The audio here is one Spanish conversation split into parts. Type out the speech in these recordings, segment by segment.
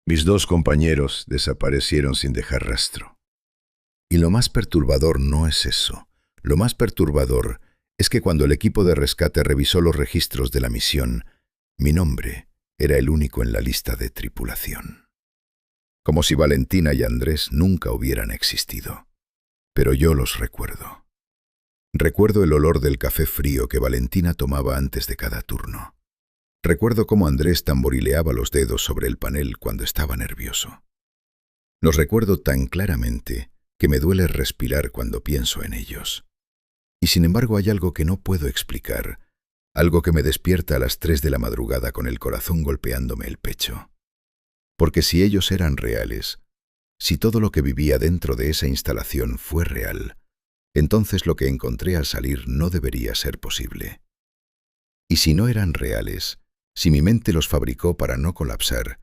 Mis dos compañeros desaparecieron sin dejar rastro. Y lo más perturbador no es eso. Lo más perturbador es que cuando el equipo de rescate revisó los registros de la misión, mi nombre era el único en la lista de tripulación. Como si Valentina y Andrés nunca hubieran existido. Pero yo los recuerdo. Recuerdo el olor del café frío que Valentina tomaba antes de cada turno. Recuerdo cómo Andrés tamborileaba los dedos sobre el panel cuando estaba nervioso. Los recuerdo tan claramente que me duele respirar cuando pienso en ellos. Y sin embargo hay algo que no puedo explicar, algo que me despierta a las 3 de la madrugada con el corazón golpeándome el pecho. Porque si ellos eran reales, si todo lo que vivía dentro de esa instalación fue real, entonces lo que encontré al salir no debería ser posible. Y si no eran reales, si mi mente los fabricó para no colapsar,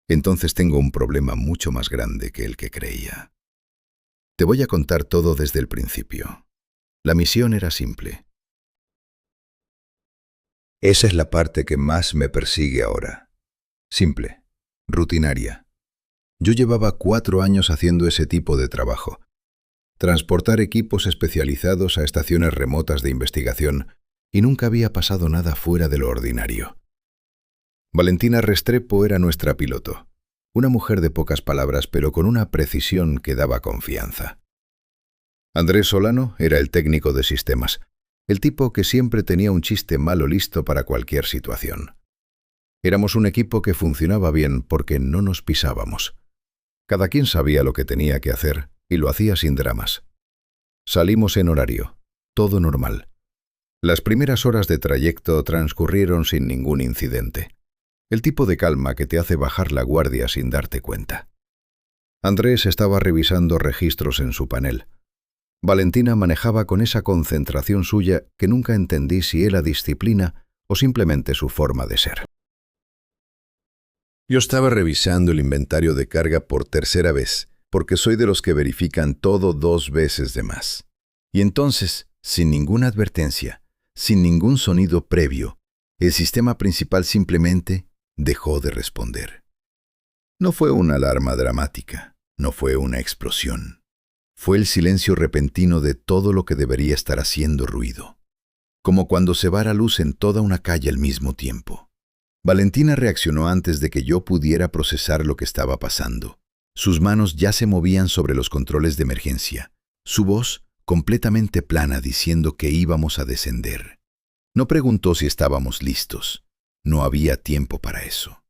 entonces tengo un problema mucho más grande que el que creía. Te voy a contar todo desde el principio. La misión era simple. Esa es la parte que más me persigue ahora. Simple, rutinaria. Yo llevaba 4 años haciendo ese tipo de trabajo. Transportar equipos especializados a estaciones remotas de investigación, y nunca había pasado nada fuera de lo ordinario. Valentina Restrepo era nuestra piloto, una mujer de pocas palabras pero con una precisión que daba confianza. Andrés Solano era el técnico de sistemas, el tipo que siempre tenía un chiste malo listo para cualquier situación. Éramos un equipo que funcionaba bien porque no nos pisábamos. Cada quien sabía lo que tenía que hacer y lo hacía sin dramas. Salimos en horario, todo normal. Las primeras horas de trayecto transcurrieron sin ningún incidente. El tipo de calma que te hace bajar la guardia sin darte cuenta. Andrés estaba revisando registros en su panel. Valentina manejaba con esa concentración suya que nunca entendí si era disciplina o simplemente su forma de ser. Yo estaba revisando el inventario de carga por tercera vez, porque soy de los que verifican todo 2 veces de más. Y entonces, sin ninguna advertencia, sin ningún sonido previo, el sistema principal simplemente dejó de responder. No fue una alarma dramática, no fue una explosión. Fue el silencio repentino de todo lo que debería estar haciendo ruido. Como cuando se va la luz en toda una calle al mismo tiempo. Valentina reaccionó antes de que yo pudiera procesar lo que estaba pasando. Sus manos ya se movían sobre los controles de emergencia. Su voz completamente plana diciendo que íbamos a descender. No preguntó si estábamos listos. No había tiempo para eso.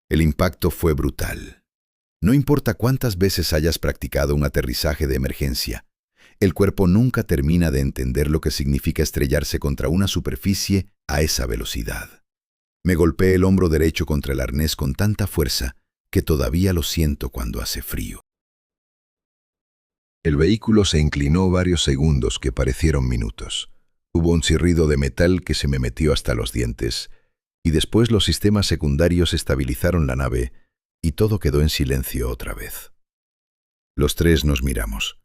El impacto fue brutal. No importa cuántas veces hayas practicado un aterrizaje de emergencia, el cuerpo nunca termina de entender lo que significa estrellarse contra una superficie a esa velocidad. Me golpeé el hombro derecho contra el arnés con tanta fuerza que todavía lo siento cuando hace frío. El vehículo se inclinó varios segundos que parecieron minutos. Hubo un chirrido de metal que se me metió hasta los dientes, y después los sistemas secundarios estabilizaron la nave y todo quedó en silencio otra vez. Los 3 nos miramos.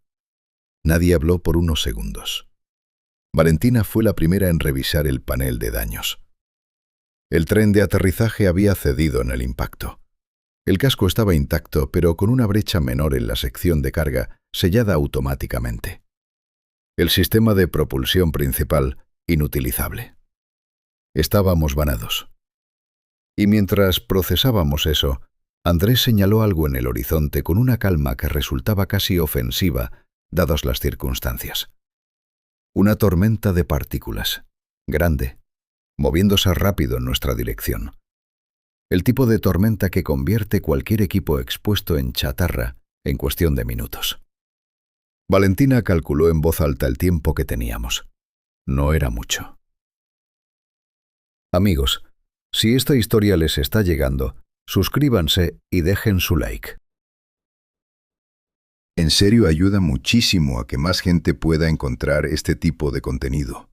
Nadie habló por unos segundos. Valentina fue la primera en revisar el panel de daños. El tren de aterrizaje había cedido en el impacto. El casco estaba intacto, pero con una brecha menor en la sección de carga, sellada automáticamente. El sistema de propulsión principal, inutilizable. Estábamos vanados. Y mientras procesábamos eso, Andrés señaló algo en el horizonte con una calma que resultaba casi ofensiva, dadas las circunstancias. Una tormenta de partículas, grande, moviéndose rápido en nuestra dirección. El tipo de tormenta que convierte cualquier equipo expuesto en chatarra en cuestión de minutos. Valentina calculó en voz alta el tiempo que teníamos. No era mucho. Amigos, si esta historia les está llegando, suscríbanse y dejen su like. En serio ayuda muchísimo a que más gente pueda encontrar este tipo de contenido.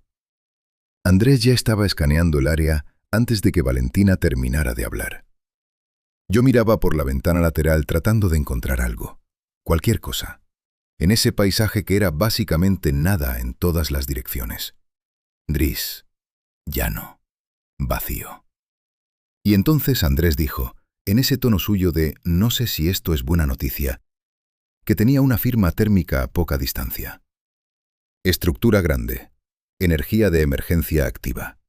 Andrés ya estaba escaneando el área antes de que Valentina terminara de hablar. Yo miraba por la ventana lateral tratando de encontrar algo, cualquier cosa, en ese paisaje que era básicamente nada en todas las direcciones. Gris, llano, vacío. Y entonces Andrés dijo, en ese tono suyo de «no sé si esto es buena noticia», que tenía una firma térmica a poca distancia. Estructura grande. Energía de emergencia activa.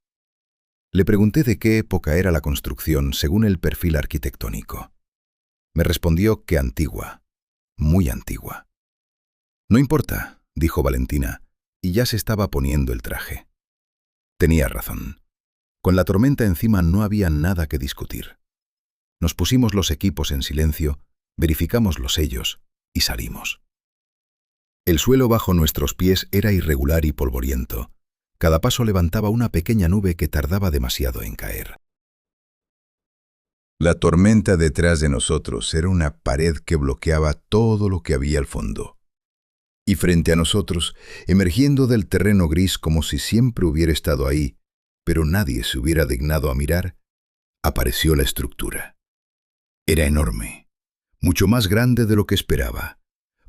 Le pregunté de qué época era la construcción según el perfil arquitectónico. Me respondió que antigua, muy antigua. «No importa», dijo Valentina, y ya se estaba poniendo el traje. Tenía razón. Con la tormenta encima no había nada que discutir. Nos pusimos los equipos en silencio, verificamos los sellos y salimos. El suelo bajo nuestros pies era irregular y polvoriento. Cada paso levantaba una pequeña nube que tardaba demasiado en caer. La tormenta detrás de nosotros era una pared que bloqueaba todo lo que había al fondo. Y frente a nosotros, emergiendo del terreno gris como si siempre hubiera estado ahí, pero nadie se hubiera dignado a mirar, apareció la estructura. Era enorme, mucho más grande de lo que esperaba.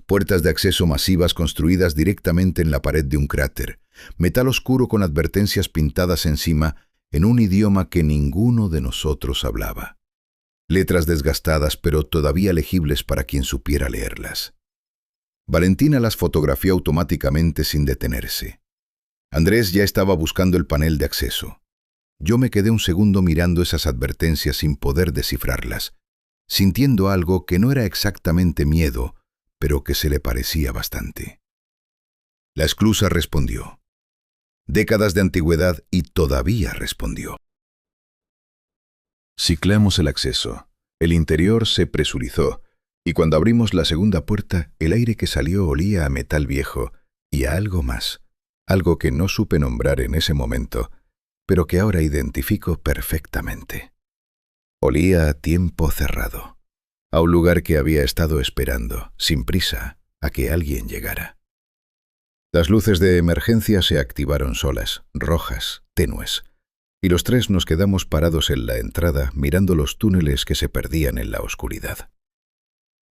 Puertas de acceso masivas construidas directamente en la pared de un cráter, metal oscuro con advertencias pintadas encima en un idioma que ninguno de nosotros hablaba. Letras desgastadas pero todavía legibles para quien supiera leerlas. Valentina las fotografió automáticamente sin detenerse. Andrés ya estaba buscando el panel de acceso. Yo me quedé un segundo mirando esas advertencias sin poder descifrarlas, sintiendo algo que no era exactamente miedo, pero que se le parecía bastante. La esclusa respondió. Décadas de antigüedad y todavía respondió. Ciclamos el acceso. El interior se presurizó, y cuando abrimos la segunda puerta, el aire que salió olía a metal viejo y a algo más, algo que no supe nombrar en ese momento, pero que ahora identifico perfectamente. Olía a tiempo cerrado, a un lugar que había estado esperando, sin prisa, a que alguien llegara. Las luces de emergencia se activaron solas, rojas, tenues, y los tres nos quedamos parados en la entrada mirando los túneles que se perdían en la oscuridad.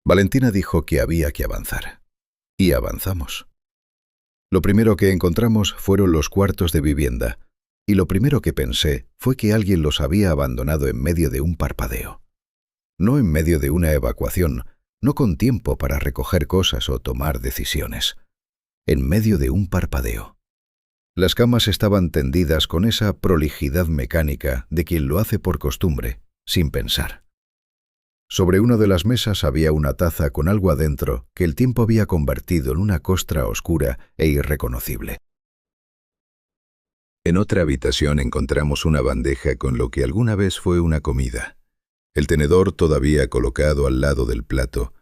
Valentina dijo que había que avanzar. Y avanzamos. Lo primero que encontramos fueron los cuartos de vivienda, y lo primero que pensé fue que alguien los había abandonado en medio de un parpadeo. No en medio de una evacuación, no con tiempo para recoger cosas o tomar decisiones. En medio de un parpadeo. Las camas estaban tendidas con esa prolijidad mecánica de quien lo hace por costumbre, sin pensar. Sobre una de las mesas había una taza con algo adentro que el tiempo había convertido en una costra oscura e irreconocible. En otra habitación encontramos una bandeja con lo que alguna vez fue una comida. El tenedor todavía colocado al lado del plato,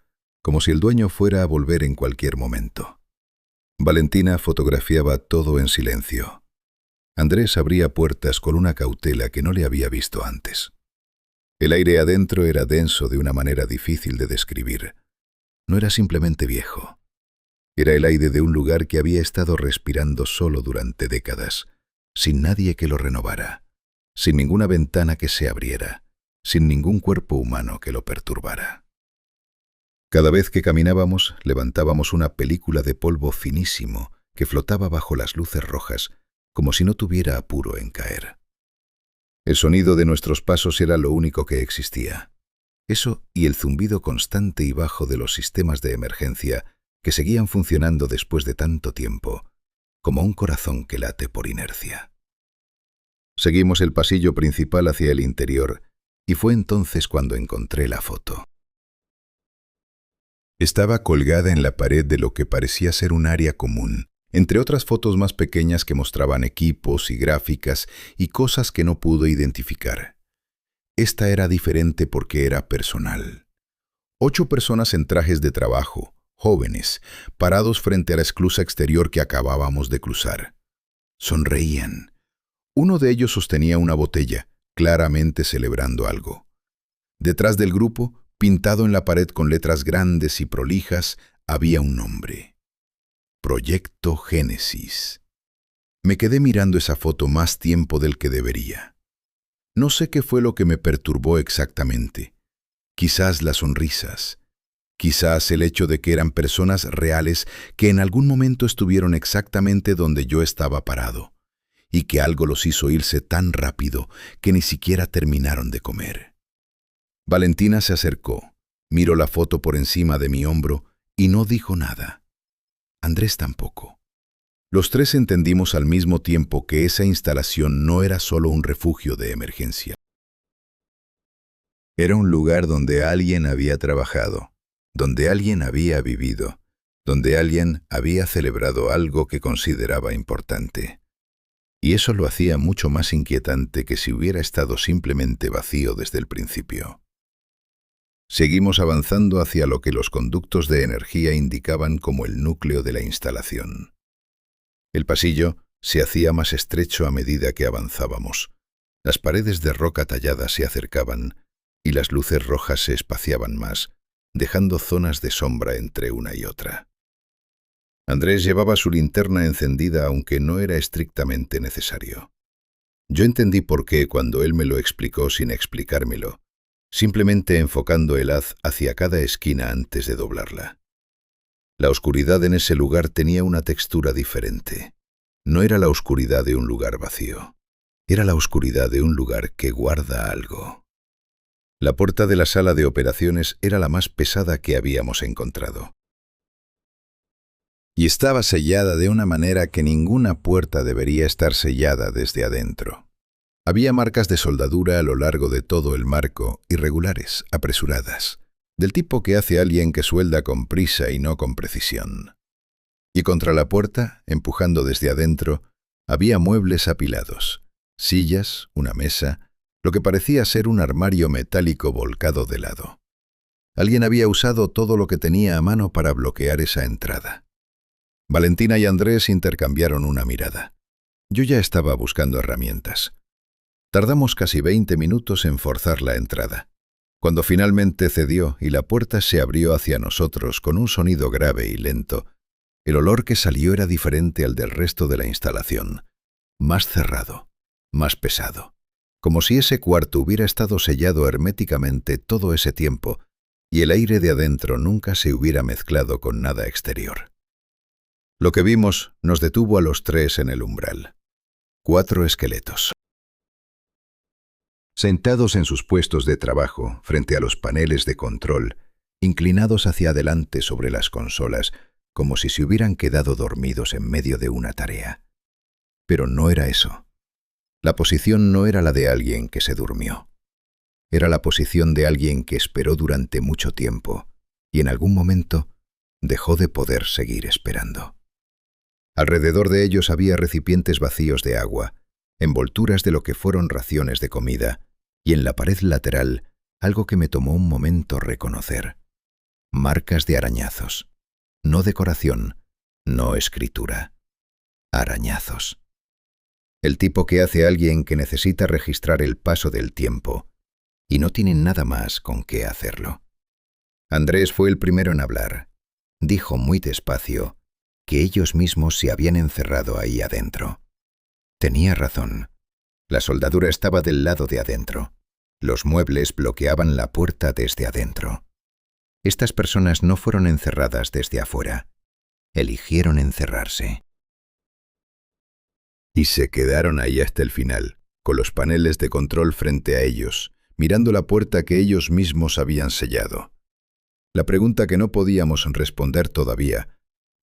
como si el dueño fuera a volver en cualquier momento. Valentina fotografiaba todo en silencio. Andrés abría puertas con una cautela que no le había visto antes. El aire adentro era denso de una manera difícil de describir. No era simplemente viejo. Era el aire de un lugar que había estado respirando solo durante décadas, sin nadie que lo renovara, sin ninguna ventana que se abriera, sin ningún cuerpo humano que lo perturbara. Cada vez que caminábamos, levantábamos una película de polvo finísimo que flotaba bajo las luces rojas, como si no tuviera apuro en caer. El sonido de nuestros pasos era lo único que existía. Eso y el zumbido constante y bajo de los sistemas de emergencia que seguían funcionando después de tanto tiempo, como un corazón que late por inercia. Seguimos el pasillo principal hacia el interior, y fue entonces cuando encontré la foto. Estaba colgada en la pared de lo que parecía ser un área común, entre otras fotos más pequeñas que mostraban equipos y gráficas y cosas que no pude identificar. Esta era diferente porque era personal. 8 personas en trajes de trabajo, jóvenes, parados frente a la esclusa exterior que acabábamos de cruzar. Sonreían. Uno de ellos sostenía una botella, claramente celebrando algo. Detrás del grupo, pintado en la pared con letras grandes y prolijas, había un nombre. Proyecto Génesis. Me quedé mirando esa foto más tiempo del que debería. No sé qué fue lo que me perturbó exactamente. Quizás las sonrisas. Quizás el hecho de que eran personas reales que en algún momento estuvieron exactamente donde yo estaba parado, y que algo los hizo irse tan rápido que ni siquiera terminaron de comer. Valentina se acercó, miró la foto por encima de mi hombro y no dijo nada. Andrés tampoco. Los tres entendimos al mismo tiempo que esa instalación no era solo un refugio de emergencia. Era un lugar donde alguien había trabajado, donde alguien había vivido, donde alguien había celebrado algo que consideraba importante. Y eso lo hacía mucho más inquietante que si hubiera estado simplemente vacío desde el principio. Seguimos avanzando hacia lo que los conductos de energía indicaban como el núcleo de la instalación. El pasillo se hacía más estrecho a medida que avanzábamos. Las paredes de roca tallada se acercaban y las luces rojas se espaciaban más, dejando zonas de sombra entre una y otra. Andrés llevaba su linterna encendida aunque no era estrictamente necesario. Yo entendí por qué cuando él me lo explicó sin explicármelo, simplemente enfocando el haz hacia cada esquina antes de doblarla. La oscuridad en ese lugar tenía una textura diferente. No era la oscuridad de un lugar vacío. Era la oscuridad de un lugar que guarda algo. La puerta de la sala de operaciones era la más pesada que habíamos encontrado. Y estaba sellada de una manera que ninguna puerta debería estar sellada desde adentro. Había marcas de soldadura a lo largo de todo el marco, irregulares, apresuradas, del tipo que hace alguien que suelda con prisa y no con precisión. Y contra la puerta, empujando desde adentro, había muebles apilados, sillas, una mesa, lo que parecía ser un armario metálico volcado de lado. Alguien había usado todo lo que tenía a mano para bloquear esa entrada. Valentina y Andrés intercambiaron una mirada. Yo ya estaba buscando herramientas. Tardamos casi 20 minutos en forzar la entrada. Cuando finalmente cedió y la puerta se abrió hacia nosotros con un sonido grave y lento, el olor que salió era diferente al del resto de la instalación. Más cerrado, más pesado. Como si ese cuarto hubiera estado sellado herméticamente todo ese tiempo y el aire de adentro nunca se hubiera mezclado con nada exterior. Lo que vimos nos detuvo a los tres en el umbral. 4 esqueletos. Sentados en sus puestos de trabajo, frente a los paneles de control, inclinados hacia adelante sobre las consolas, como si se hubieran quedado dormidos en medio de una tarea. Pero no era eso. La posición no era la de alguien que se durmió. Era la posición de alguien que esperó durante mucho tiempo y en algún momento dejó de poder seguir esperando. Alrededor de ellos había recipientes vacíos de agua, envolturas de lo que fueron raciones de comida, y en la pared lateral algo que me tomó un momento reconocer. Marcas de arañazos. No decoración, no escritura. Arañazos. El tipo que hace alguien que necesita registrar el paso del tiempo y no tiene nada más con qué hacerlo. Andrés fue el primero en hablar. Dijo muy despacio que ellos mismos se habían encerrado ahí adentro. Tenía razón. La soldadura estaba del lado de adentro. Los muebles bloqueaban la puerta desde adentro. Estas personas no fueron encerradas desde afuera. Eligieron encerrarse. Y se quedaron ahí hasta el final, con los paneles de control frente a ellos, mirando la puerta que ellos mismos habían sellado. La pregunta que no podíamos responder todavía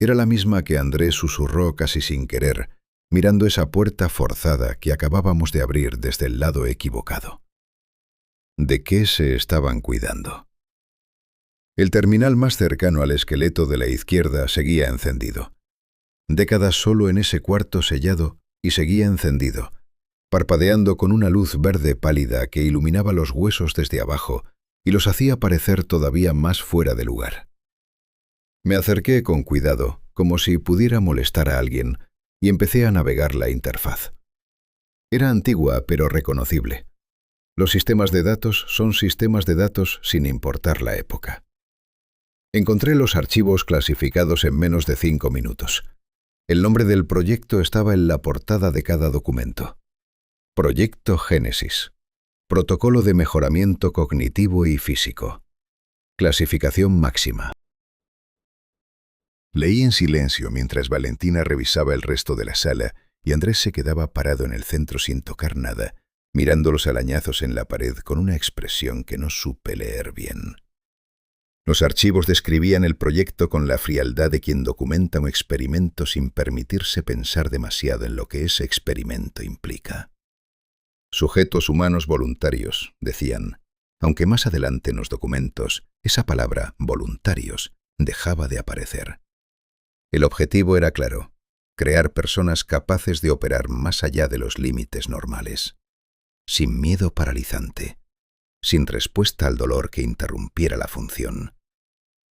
era la misma que Andrés susurró casi sin querer, mirando esa puerta forzada que acabábamos de abrir desde el lado equivocado. ¿De qué se estaban cuidando? El terminal más cercano al esqueleto de la izquierda seguía encendido. Décadas solo en ese cuarto sellado y seguía encendido, parpadeando con una luz verde pálida que iluminaba los huesos desde abajo y los hacía parecer todavía más fuera de lugar. Me acerqué con cuidado, como si pudiera molestar a alguien, y empecé a navegar la interfaz. Era antigua, pero reconocible. Los sistemas de datos son sistemas de datos sin importar la época. Encontré los archivos clasificados en menos de 5 minutos. El nombre del proyecto estaba en la portada de cada documento. Proyecto Génesis. Protocolo de mejoramiento cognitivo y físico. Clasificación máxima. Leí en silencio mientras Valentina revisaba el resto de la sala y Andrés se quedaba parado en el centro sin tocar nada, mirando los arañazos en la pared con una expresión que no supe leer bien. Los archivos describían el proyecto con la frialdad de quien documenta un experimento sin permitirse pensar demasiado en lo que ese experimento implica. Sujetos humanos voluntarios, decían, aunque más adelante en los documentos esa palabra voluntarios dejaba de aparecer. El objetivo era claro: crear personas capaces de operar más allá de los límites normales, sin miedo paralizante, sin respuesta al dolor que interrumpiera la función,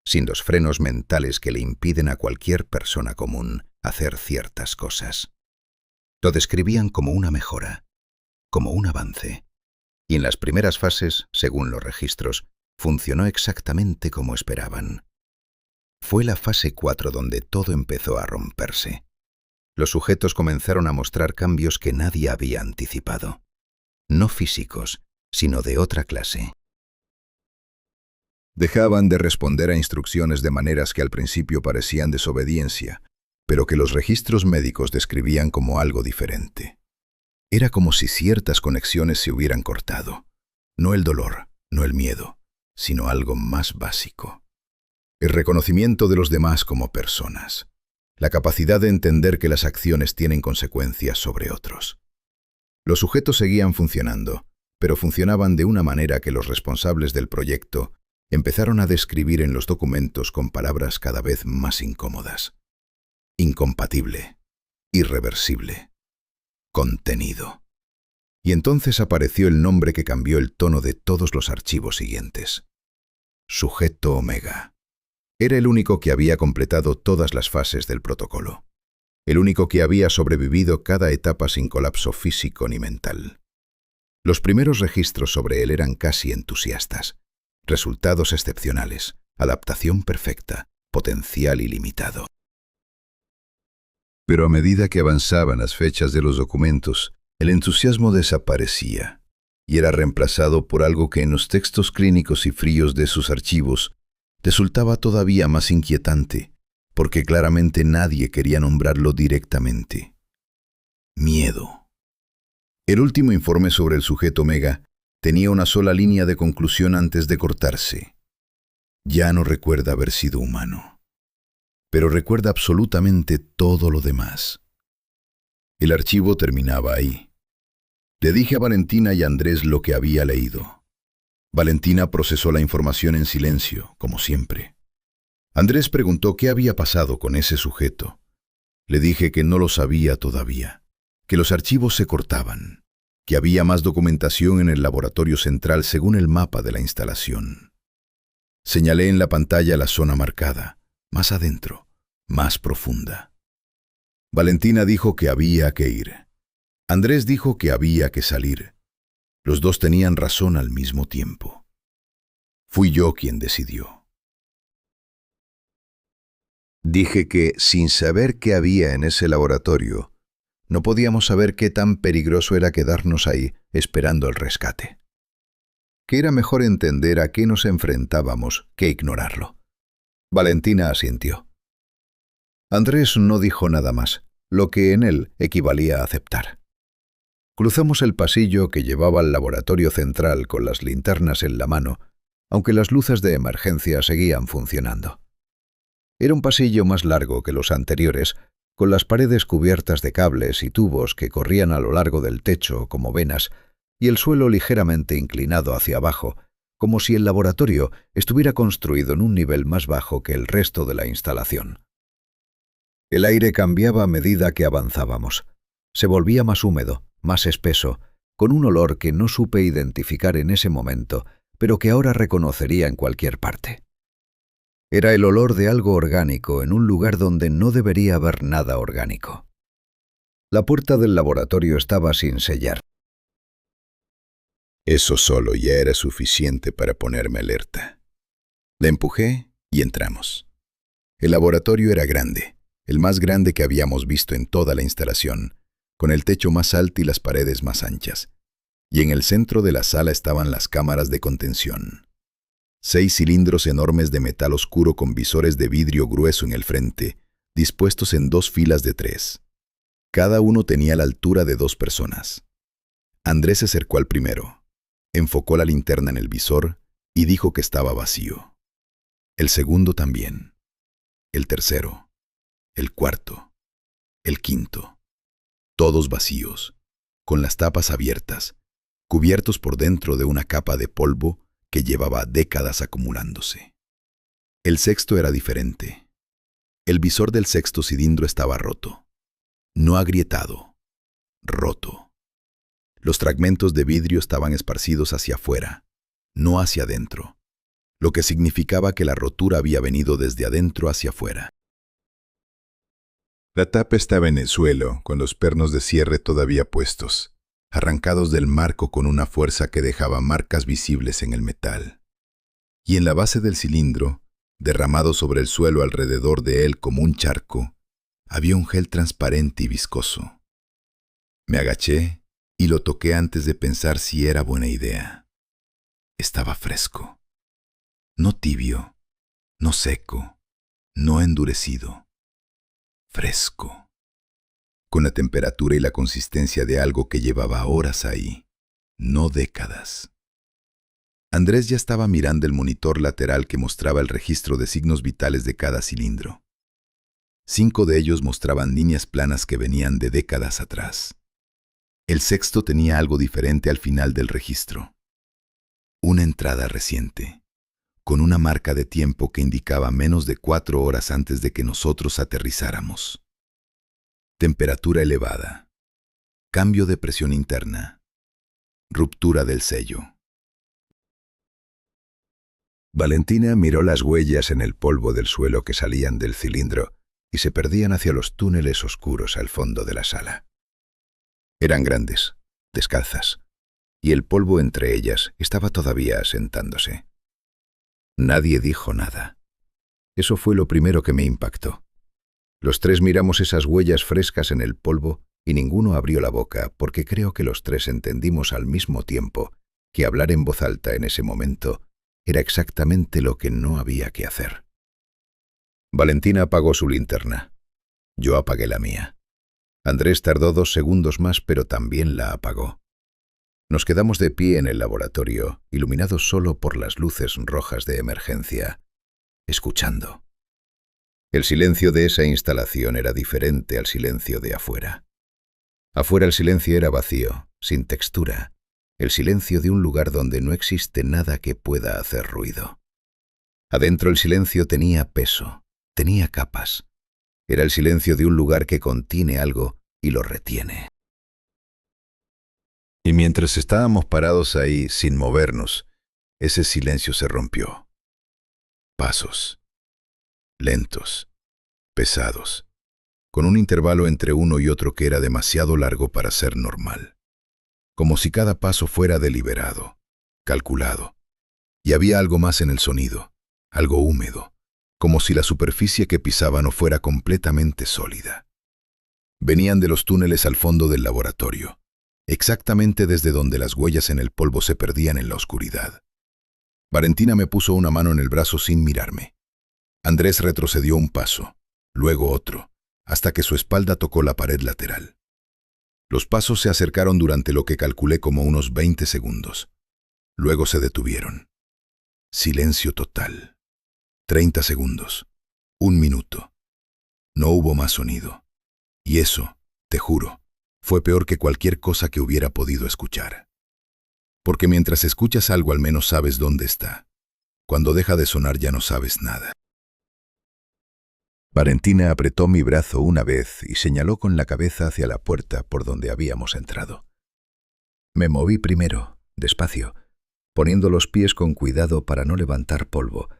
sin los frenos mentales que le impiden a cualquier persona común hacer ciertas cosas. Lo describían como una mejora, como un avance, y en las primeras fases, según los registros, funcionó exactamente como esperaban. Fue la fase 4 donde todo empezó a romperse. Los sujetos comenzaron a mostrar cambios que nadie había anticipado, no físicos, sino de otra clase. Dejaban de responder a instrucciones de maneras que al principio parecían desobediencia, pero que los registros médicos describían como algo diferente. Era como si ciertas conexiones se hubieran cortado. No el dolor, no el miedo, sino algo más básico. El reconocimiento de los demás como personas. La capacidad de entender que las acciones tienen consecuencias sobre otros. Los sujetos seguían funcionando, pero funcionaban de una manera que los responsables del proyecto empezaron a describir en los documentos con palabras cada vez más incómodas. Incompatible, irreversible, contenido. Y entonces apareció el nombre que cambió el tono de todos los archivos siguientes. Sujeto Omega. Era el único que había completado todas las fases del protocolo. El único que había sobrevivido cada etapa sin colapso físico ni mental. Los primeros registros sobre él eran casi entusiastas. Resultados excepcionales, adaptación perfecta, potencial ilimitado. Pero a medida que avanzaban las fechas de los documentos, el entusiasmo desaparecía y era reemplazado por algo que en los textos clínicos y fríos de sus archivos resultaba todavía más inquietante, porque claramente nadie quería nombrarlo directamente. Miedo. El último informe sobre el sujeto Omega tenía una sola línea de conclusión antes de cortarse. Ya no recuerda haber sido humano, pero recuerda absolutamente todo lo demás. El archivo terminaba ahí. Le dije a Valentina y a Andrés lo que había leído. Valentina procesó la información en silencio, como siempre. Andrés preguntó qué había pasado con ese sujeto. Le dije que no lo sabía todavía, que los archivos se cortaban, que había más documentación en el laboratorio central según el mapa de la instalación. Señalé en la pantalla la zona marcada, más adentro, más profunda. Valentina dijo que había que ir. Andrés dijo que había que salir. Los dos tenían razón al mismo tiempo. Fui yo quien decidió. Dije que, sin saber qué había en ese laboratorio, no podíamos saber qué tan peligroso era quedarnos ahí esperando el rescate. Que era mejor entender a qué nos enfrentábamos que ignorarlo. Valentina asintió. Andrés no dijo nada más, lo que en él equivalía a aceptar. Cruzamos el pasillo que llevaba al laboratorio central con las linternas en la mano, aunque las luces de emergencia seguían funcionando. Era un pasillo más largo que los anteriores, con las paredes cubiertas de cables y tubos que corrían a lo largo del techo como venas, y el suelo ligeramente inclinado hacia abajo, como si el laboratorio estuviera construido en un nivel más bajo que el resto de la instalación. El aire cambiaba a medida que avanzábamos. Se volvía más húmedo, más espeso, con un olor que no supe identificar en ese momento, pero que ahora reconocería en cualquier parte. Era el olor de algo orgánico en un lugar donde no debería haber nada orgánico. La puerta del laboratorio estaba sin sellar. Eso solo ya era suficiente para ponerme alerta. La empujé y entramos. El laboratorio era grande, el más grande que habíamos visto en toda la instalación, con el techo más alto y las paredes más anchas. Y en el centro de la sala estaban las cámaras de contención. 6 cilindros enormes de metal oscuro con visores de vidrio grueso en el frente, dispuestos en 2 filas de 3. Cada uno tenía la altura de 2 personas. Andrés se acercó al primero, enfocó la linterna en el visor y dijo que estaba vacío. El segundo también. El tercero. El cuarto. El quinto. Todos vacíos, con las tapas abiertas, cubiertos por dentro de una capa de polvo que llevaba décadas acumulándose. El sexto era diferente. El visor del sexto cilindro estaba roto. No agrietado, roto. Los fragmentos de vidrio estaban esparcidos hacia afuera, no hacia adentro, lo que significaba que la rotura había venido desde adentro hacia afuera. La tapa estaba en el suelo, con los pernos de cierre todavía puestos, arrancados del marco con una fuerza que dejaba marcas visibles en el metal. Y en la base del cilindro, derramado sobre el suelo alrededor de él como un charco, había un gel transparente y viscoso. Me agaché y lo toqué antes de pensar si era buena idea. Estaba fresco. No tibio, no seco, no endurecido. Fresco, con la temperatura y la consistencia de algo que llevaba horas ahí, no décadas. Andrés ya estaba mirando el monitor lateral que mostraba el registro de signos vitales de cada cilindro. 5 de ellos mostraban líneas planas que venían de décadas atrás. El sexto tenía algo diferente al final del registro. Una entrada reciente, con una marca de tiempo que indicaba menos de 4 horas antes de que nosotros aterrizáramos. Temperatura elevada. Cambio de presión interna. Ruptura del sello. Valentina miró las huellas en el polvo del suelo que salían del cilindro y se perdían hacia los túneles oscuros al fondo de la sala. Eran grandes, descalzas, y el polvo entre ellas estaba todavía asentándose. Nadie dijo nada. Eso fue lo primero que me impactó. Los tres miramos esas huellas frescas en el polvo y ninguno abrió la boca porque creo que los tres entendimos al mismo tiempo que hablar en voz alta en ese momento era exactamente lo que no había que hacer. Valentina apagó su linterna. Yo apagué la mía. Andrés tardó 2 segundos más, pero también la apagó. Nos quedamos de pie en el laboratorio, iluminados solo por las luces rojas de emergencia, escuchando. El silencio de esa instalación era diferente al silencio de afuera. Afuera el silencio era vacío, sin textura, el silencio de un lugar donde no existe nada que pueda hacer ruido. Adentro el silencio tenía peso, tenía capas. Era el silencio de un lugar que contiene algo y lo retiene. Y mientras estábamos parados ahí, sin movernos, ese silencio se rompió. Pasos. Lentos. Pesados. Con un intervalo entre uno y otro que era demasiado largo para ser normal. Como si cada paso fuera deliberado, calculado. Y había algo más en el sonido, algo húmedo, como si la superficie que pisaba no fuera completamente sólida. Venían de los túneles al fondo del laboratorio, exactamente desde donde las huellas en el polvo se perdían en la oscuridad. Valentina me puso una mano en el brazo sin mirarme. Andrés retrocedió un paso, luego otro, hasta que su espalda tocó la pared lateral. Los pasos se acercaron durante lo que calculé como unos 20 segundos. Luego se detuvieron. Silencio total. 30 segundos. 1 minuto. No hubo más sonido. Y eso, te juro, fue peor que cualquier cosa que hubiera podido escuchar. Porque mientras escuchas algo al menos sabes dónde está. Cuando deja de sonar ya no sabes nada. Valentina apretó mi brazo una vez y señaló con la cabeza hacia la puerta por donde habíamos entrado. Me moví primero, despacio, poniendo los pies con cuidado para no levantar polvo,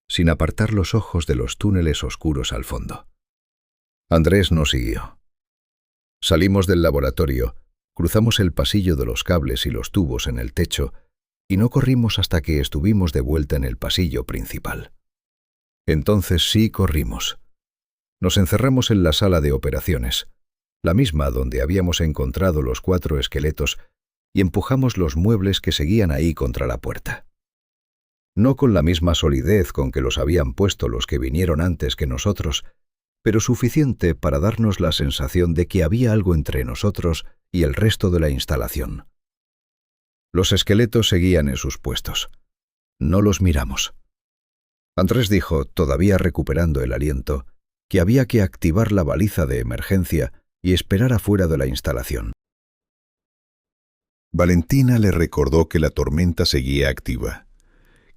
sin apartar los ojos de los túneles oscuros al fondo. Andrés nos siguió. Salimos del laboratorio, cruzamos el pasillo de los cables y los tubos en el techo y no corrimos hasta que estuvimos de vuelta en el pasillo principal. Entonces sí corrimos. Nos encerramos en la sala de operaciones, la misma donde habíamos encontrado los 4 esqueletos, y empujamos los muebles que seguían ahí contra la puerta. No con la misma solidez con que los habían puesto los que vinieron antes que nosotros, pero suficiente para darnos la sensación de que había algo entre nosotros y el resto de la instalación. Los esqueletos seguían en sus puestos. No los miramos. Andrés dijo, todavía recuperando el aliento, que había que activar la baliza de emergencia y esperar afuera de la instalación. Valentina le recordó que la tormenta seguía activa,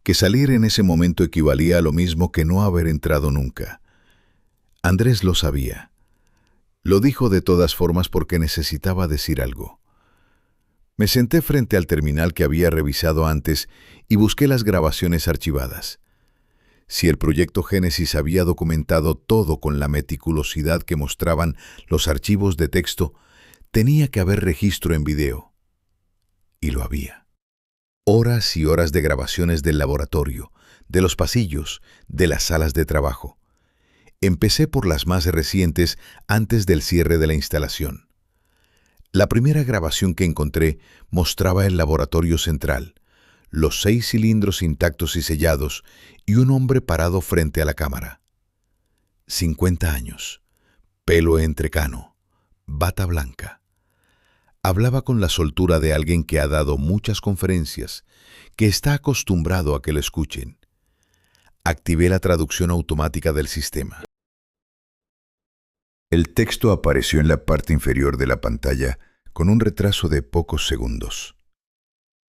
que salir en ese momento equivalía a lo mismo que no haber entrado nunca. Andrés lo sabía. Lo dijo de todas formas porque necesitaba decir algo. Me senté frente al terminal que había revisado antes y busqué las grabaciones archivadas. Si el proyecto Génesis había documentado todo con la meticulosidad que mostraban los archivos de texto, tenía que haber registro en video. Y lo había. Horas y horas de grabaciones del laboratorio, de los pasillos, de las salas de trabajo. Empecé por las más recientes antes del cierre de la instalación. La primera grabación que encontré mostraba el laboratorio central, los 6 cilindros intactos y sellados y un hombre parado frente a la cámara. 50 años, pelo entrecano, bata blanca. Hablaba con la soltura de alguien que ha dado muchas conferencias, que está acostumbrado a que lo escuchen. Activé la traducción automática del sistema. El texto apareció en la parte inferior de la pantalla con un retraso de pocos segundos.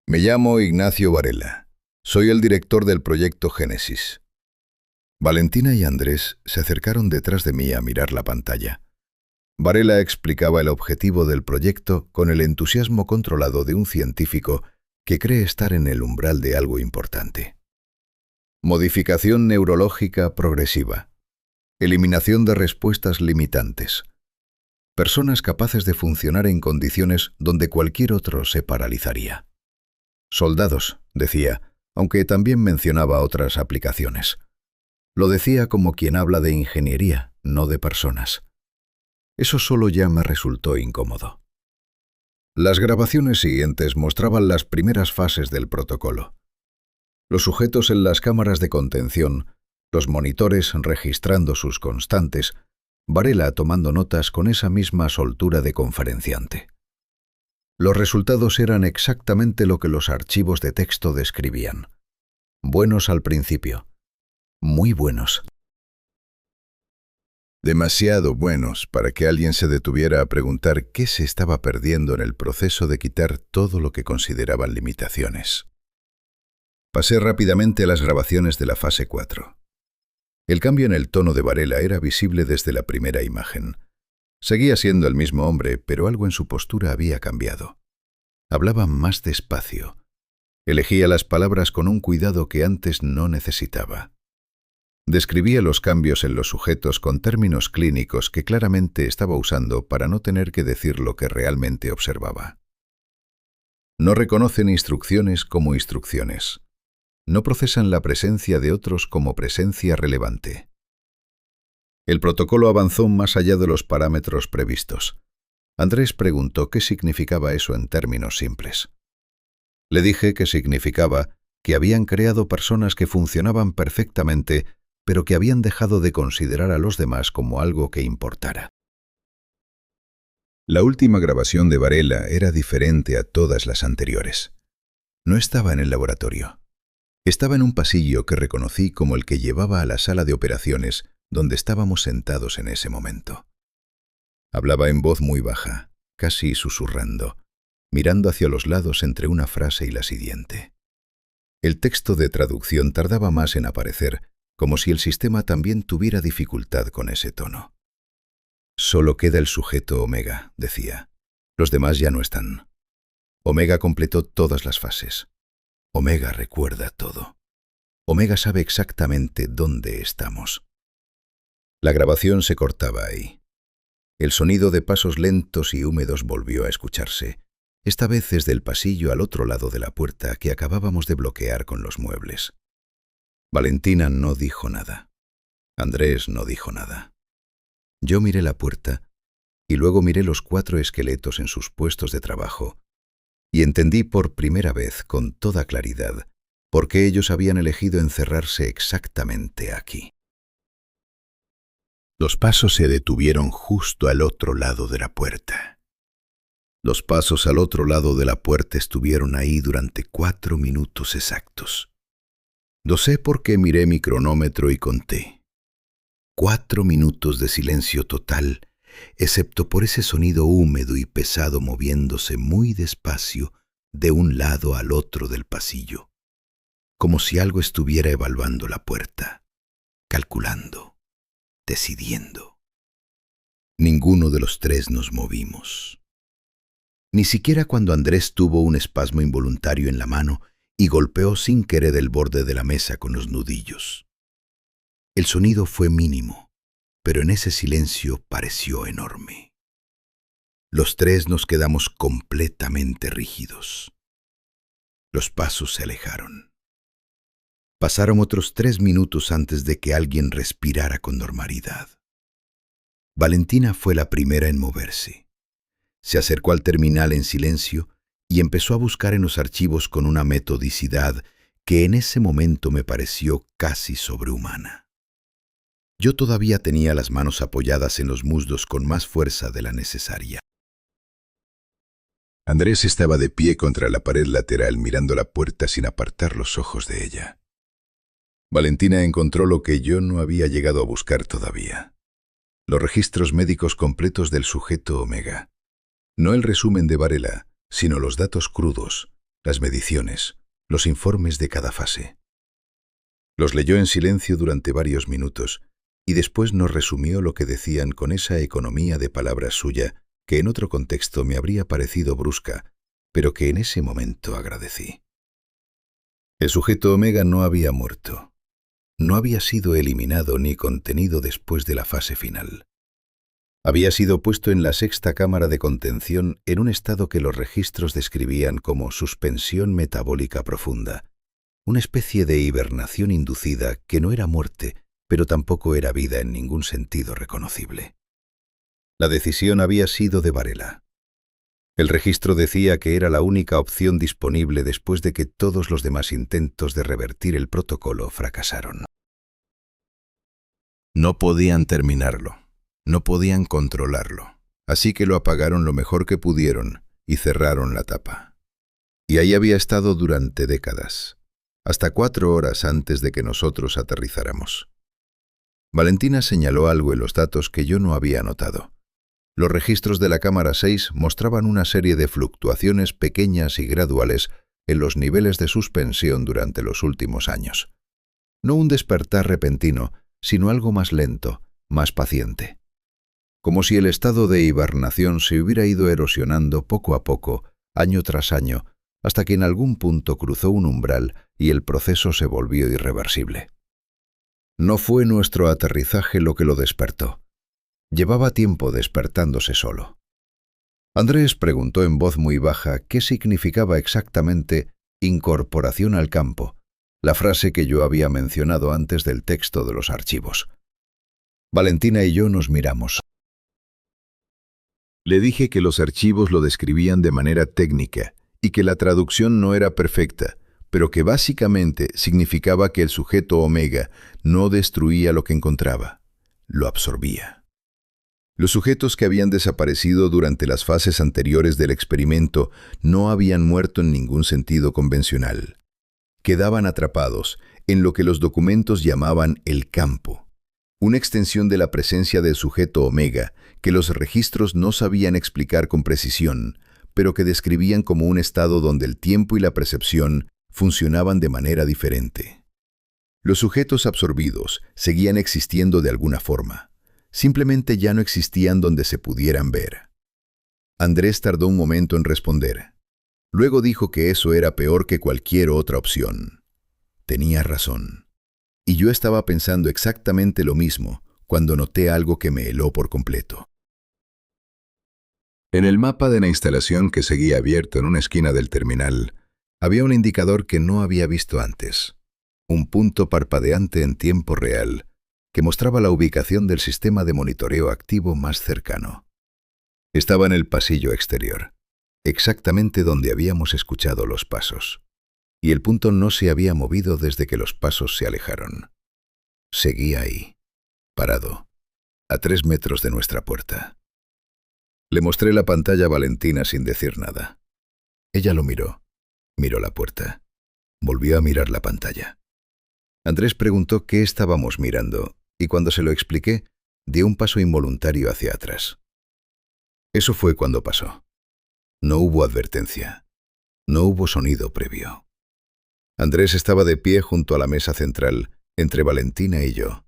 Me llamo Ignacio Varela. Soy el director del proyecto Génesis. Valentina y Andrés se acercaron detrás de mí a mirar la pantalla. Varela explicaba el objetivo del proyecto con el entusiasmo controlado de un científico que cree estar en el umbral de algo importante. Modificación neurológica progresiva. Eliminación de respuestas limitantes. Personas capaces de funcionar en condiciones donde cualquier otro se paralizaría. Soldados, decía, aunque también mencionaba otras aplicaciones. Lo decía como quien habla de ingeniería, no de personas. Eso solo ya me resultó incómodo. Las grabaciones siguientes mostraban las primeras fases del protocolo. Los sujetos en las cámaras de contención, los monitores registrando sus constantes, Varela tomando notas con esa misma soltura de conferenciante. Los resultados eran exactamente lo que los archivos de texto describían. Buenos al principio. Muy buenos. Demasiado buenos para que alguien se detuviera a preguntar qué se estaba perdiendo en el proceso de quitar todo lo que consideraban limitaciones. Pasé rápidamente a las grabaciones de la fase 4. El cambio en el tono de Varela era visible desde la primera imagen. Seguía siendo el mismo hombre, pero algo en su postura había cambiado. Hablaba más despacio. Elegía las palabras con un cuidado que antes no necesitaba. Describía los cambios en los sujetos con términos clínicos que claramente estaba usando para no tener que decir lo que realmente observaba. No reconocen instrucciones como instrucciones. No procesan la presencia de otros como presencia relevante. El protocolo avanzó más allá de los parámetros previstos. Andrés preguntó qué significaba eso en términos simples. Le dije que significaba que habían creado personas que funcionaban perfectamente, pero que habían dejado de considerar a los demás como algo que importara. La última grabación de Varela era diferente a todas las anteriores. No estaba en el laboratorio. Estaba en un pasillo que reconocí como el que llevaba a la sala de operaciones donde estábamos sentados en ese momento. Hablaba en voz muy baja, casi susurrando, mirando hacia los lados entre una frase y la siguiente. El texto de traducción tardaba más en aparecer, como si el sistema también tuviera dificultad con ese tono. Solo queda el sujeto Omega, decía. Los demás ya no están. Omega completó todas las fases. Omega recuerda todo. Omega sabe exactamente dónde estamos. La grabación se cortaba ahí. El sonido de pasos lentos y húmedos volvió a escucharse, esta vez desde el pasillo al otro lado de la puerta que acabábamos de bloquear con los muebles. Valentina no dijo nada. Andrés no dijo nada. Yo miré la puerta y luego miré los 4 esqueletos en sus puestos de trabajo y entendí por primera vez con toda claridad por qué ellos habían elegido encerrarse exactamente aquí. Los pasos se detuvieron justo al otro lado de la puerta. Los pasos al otro lado de la puerta estuvieron ahí durante 4 minutos exactos. Lo sé porque miré mi cronómetro y conté. 4 minutos de silencio total, excepto por ese sonido húmedo y pesado moviéndose muy despacio de un lado al otro del pasillo, como si algo estuviera evaluando la puerta, calculando, decidiendo. Ninguno de los tres nos movimos. Ni siquiera cuando Andrés tuvo un espasmo involuntario en la mano y golpeó sin querer el borde de la mesa con los nudillos. El sonido fue mínimo, pero en ese silencio pareció enorme. Los tres nos quedamos completamente rígidos. Los pasos se alejaron. Pasaron otros 3 minutos antes de que alguien respirara con normalidad. Valentina fue la primera en moverse. Se acercó al terminal en silencio y empezó a buscar en los archivos con una metodicidad que en ese momento me pareció casi sobrehumana. Yo todavía tenía las manos apoyadas en los muslos con más fuerza de la necesaria. Andrés estaba de pie contra la pared lateral mirando la puerta sin apartar los ojos de ella. Valentina encontró lo que yo no había llegado a buscar todavía: los registros médicos completos del sujeto Omega. No el resumen de Varela, sino los datos crudos, las mediciones, los informes de cada fase. Los leyó en silencio durante varios minutos y después nos resumió lo que decían con esa economía de palabras suya que en otro contexto me habría parecido brusca, pero que en ese momento agradecí. El sujeto Omega no había muerto. No había sido eliminado ni contenido después de la fase final. Había sido puesto en la 6ª cámara de contención en un estado que los registros describían como suspensión metabólica profunda, una especie de hibernación inducida que no era muerte, pero tampoco era vida en ningún sentido reconocible. La decisión había sido de Varela. El registro decía que era la única opción disponible después de que todos los demás intentos de revertir el protocolo fracasaron. No podían terminarlo. No podían controlarlo, así que lo apagaron lo mejor que pudieron y cerraron la tapa. Y ahí había estado durante décadas, hasta 4 horas antes de que nosotros aterrizáramos. Valentina señaló algo en los datos que yo no había notado. Los registros de la cámara 6 mostraban una serie de fluctuaciones pequeñas y graduales en los niveles de suspensión durante los últimos años. No un despertar repentino, sino algo más lento, más paciente. Como si el estado de hibernación se hubiera ido erosionando poco a poco, año tras año, hasta que en algún punto cruzó un umbral y el proceso se volvió irreversible. No fue nuestro aterrizaje lo que lo despertó. Llevaba tiempo despertándose solo. Andrés preguntó en voz muy baja qué significaba exactamente incorporación al campo, la frase que yo había mencionado antes del texto de los archivos. Valentina y yo nos miramos. Le dije que los archivos lo describían de manera técnica y que la traducción no era perfecta, pero que básicamente significaba que el sujeto Omega no destruía lo que encontraba, lo absorbía. Los sujetos que habían desaparecido durante las fases anteriores del experimento no habían muerto en ningún sentido convencional. Quedaban atrapados en lo que los documentos llamaban el campo, una extensión de la presencia del sujeto Omega que los registros no sabían explicar con precisión, pero que describían como un estado donde el tiempo y la percepción funcionaban de manera diferente. Los sujetos absorbidos seguían existiendo de alguna forma, simplemente ya no existían donde se pudieran ver. Andrés tardó un momento en responder. Luego dijo que eso era peor que cualquier otra opción. Tenía razón. Y yo estaba pensando exactamente lo mismo cuando noté algo que me heló por completo. En el mapa de la instalación que seguía abierto en una esquina del terminal, había un indicador que no había visto antes, un punto parpadeante en tiempo real que mostraba la ubicación del sistema de monitoreo activo más cercano. Estaba en el pasillo exterior, exactamente donde habíamos escuchado los pasos, y el punto no se había movido desde que los pasos se alejaron. Seguía ahí, parado, a 3 metros de nuestra puerta. Le mostré la pantalla a Valentina sin decir nada. Ella lo miró la puerta, volvió a mirar la pantalla. Andrés preguntó qué estábamos mirando y cuando se lo expliqué, dio un paso involuntario hacia atrás. Eso fue cuando pasó. No hubo advertencia, no hubo sonido previo. Andrés estaba de pie junto a la mesa central, entre Valentina y yo,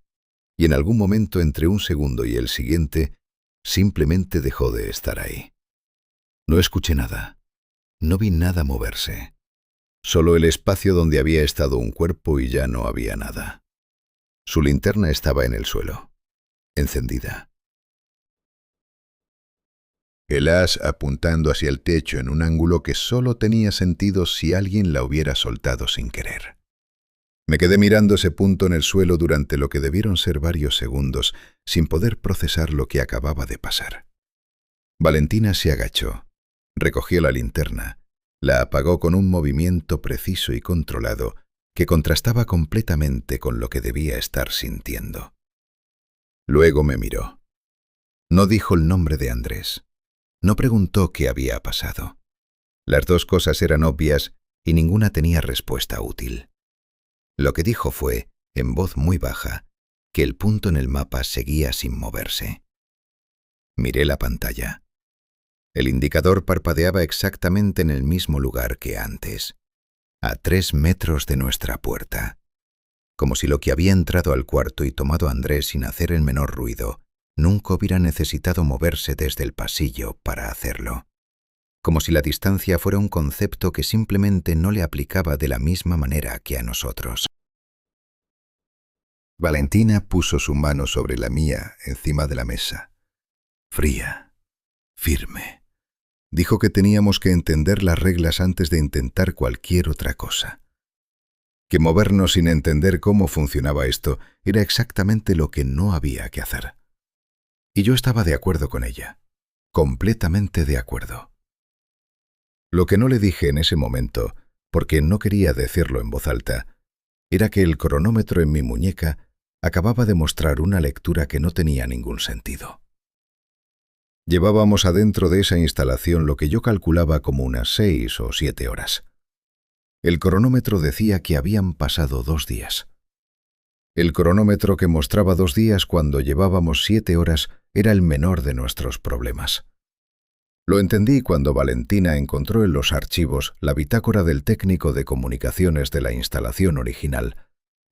y en algún momento entre un segundo y el siguiente, simplemente dejó de estar ahí. No escuché nada, no vi nada moverse, solo el espacio donde había estado un cuerpo y ya no había nada. Su linterna estaba en el suelo, encendida. El haz apuntando hacia el techo en un ángulo que solo tenía sentido si alguien la hubiera soltado sin querer. Me quedé mirando ese punto en el suelo durante lo que debieron ser varios segundos, sin poder procesar lo que acababa de pasar. Valentina se agachó, recogió la linterna, la apagó con un movimiento preciso y controlado que contrastaba completamente con lo que debía estar sintiendo. Luego me miró. No dijo el nombre de Andrés. No preguntó qué había pasado. Las dos cosas eran obvias y ninguna tenía respuesta útil. Lo que dijo fue, en voz muy baja, que el punto en el mapa seguía sin moverse. Miré la pantalla. El indicador parpadeaba exactamente en el mismo lugar que antes, a 3 metros de nuestra puerta. Como si lo que había entrado al cuarto y tomado a Andrés sin hacer el menor ruido, nunca hubiera necesitado moverse desde el pasillo para hacerlo. Como si la distancia fuera un concepto que simplemente no le aplicaba de la misma manera que a nosotros. Valentina puso su mano sobre la mía encima de la mesa. Fría, firme. Dijo que teníamos que entender las reglas antes de intentar cualquier otra cosa. Que movernos sin entender cómo funcionaba esto era exactamente lo que no había que hacer. Y yo estaba de acuerdo con ella, completamente de acuerdo. Lo que no le dije en ese momento, porque no quería decirlo en voz alta, era que el cronómetro en mi muñeca acababa de mostrar una lectura que no tenía ningún sentido. Llevábamos adentro de esa instalación lo que yo calculaba como unas 6 o 7 horas. El cronómetro decía que habían pasado 2 días. El cronómetro que mostraba 2 días cuando llevábamos 7 horas era el menor de nuestros problemas. Lo entendí cuando Valentina encontró en los archivos la bitácora del técnico de comunicaciones de la instalación original,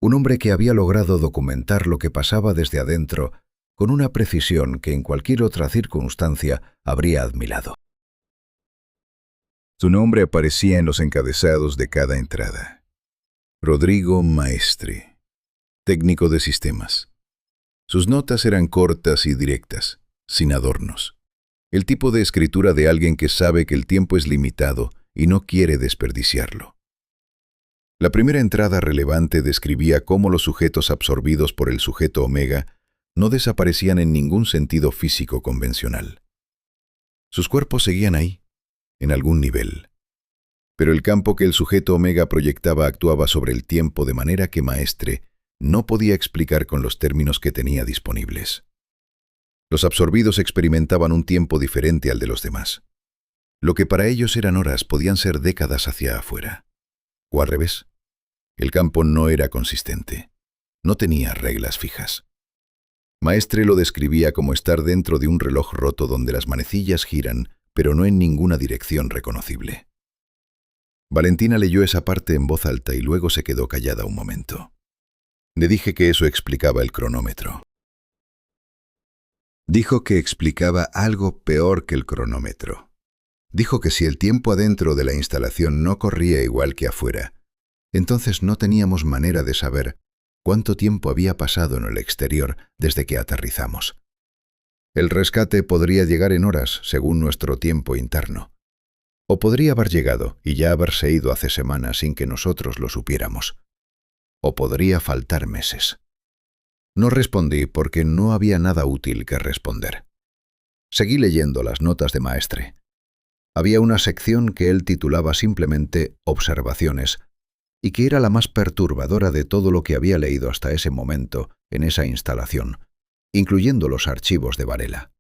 un hombre que había logrado documentar lo que pasaba desde adentro con una precisión que en cualquier otra circunstancia habría admirado. Su nombre aparecía en los encabezados de cada entrada. Rodrigo Maestre, técnico de sistemas. Sus notas eran cortas y directas, sin adornos. El tipo de escritura de alguien que sabe que el tiempo es limitado y no quiere desperdiciarlo. La primera entrada relevante describía cómo los sujetos absorbidos por el sujeto omega no desaparecían en ningún sentido físico convencional. Sus cuerpos seguían ahí, en algún nivel. Pero el campo que el sujeto omega proyectaba actuaba sobre el tiempo de manera que Maestre no podía explicar con los términos que tenía disponibles. Los absorbidos experimentaban un tiempo diferente al de los demás. Lo que para ellos eran horas podían ser décadas hacia afuera. O al revés. El campo no era consistente. No tenía reglas fijas. Maestre lo describía como estar dentro de un reloj roto donde las manecillas giran, pero no en ninguna dirección reconocible. Valentina leyó esa parte en voz alta y luego se quedó callada un momento. Le dije que eso explicaba el cronómetro. Dijo que explicaba algo peor que el cronómetro. Dijo que si el tiempo adentro de la instalación no corría igual que afuera, entonces no teníamos manera de saber cuánto tiempo había pasado en el exterior desde que aterrizamos. El rescate podría llegar en horas según nuestro tiempo interno. O podría haber llegado y ya haberse ido hace semanas sin que nosotros lo supiéramos. O podría faltar meses. No respondí porque no había nada útil que responder. Seguí leyendo las notas de Maestre. Había una sección que él titulaba simplemente Observaciones, y que era la más perturbadora de todo lo que había leído hasta ese momento en esa instalación, incluyendo los archivos de Varela.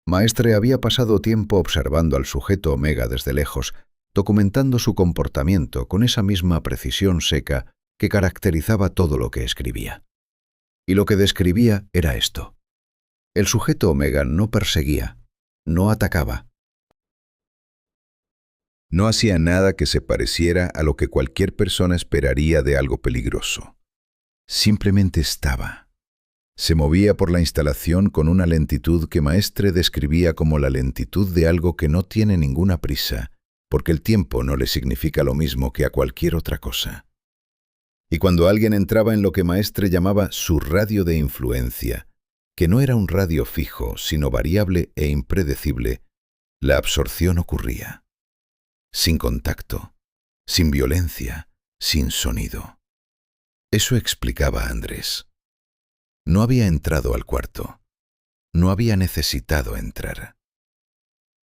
Maestre había pasado tiempo observando al sujeto Omega desde lejos, documentando su comportamiento con esa misma precisión seca que caracterizaba todo lo que escribía. Y lo que describía era esto. El sujeto Omega no perseguía, no atacaba. No hacía nada que se pareciera a lo que cualquier persona esperaría de algo peligroso. Simplemente estaba. Se movía por la instalación con una lentitud que Maestre describía como la lentitud de algo que no tiene ninguna prisa, porque el tiempo no le significa lo mismo que a cualquier otra cosa. Y cuando alguien entraba en lo que Maestre llamaba su radio de influencia, que no era un radio fijo, sino variable e impredecible, la absorción ocurría. Sin contacto, sin violencia, sin sonido. Eso explicaba a Andrés. No había entrado al cuarto. No había necesitado entrar.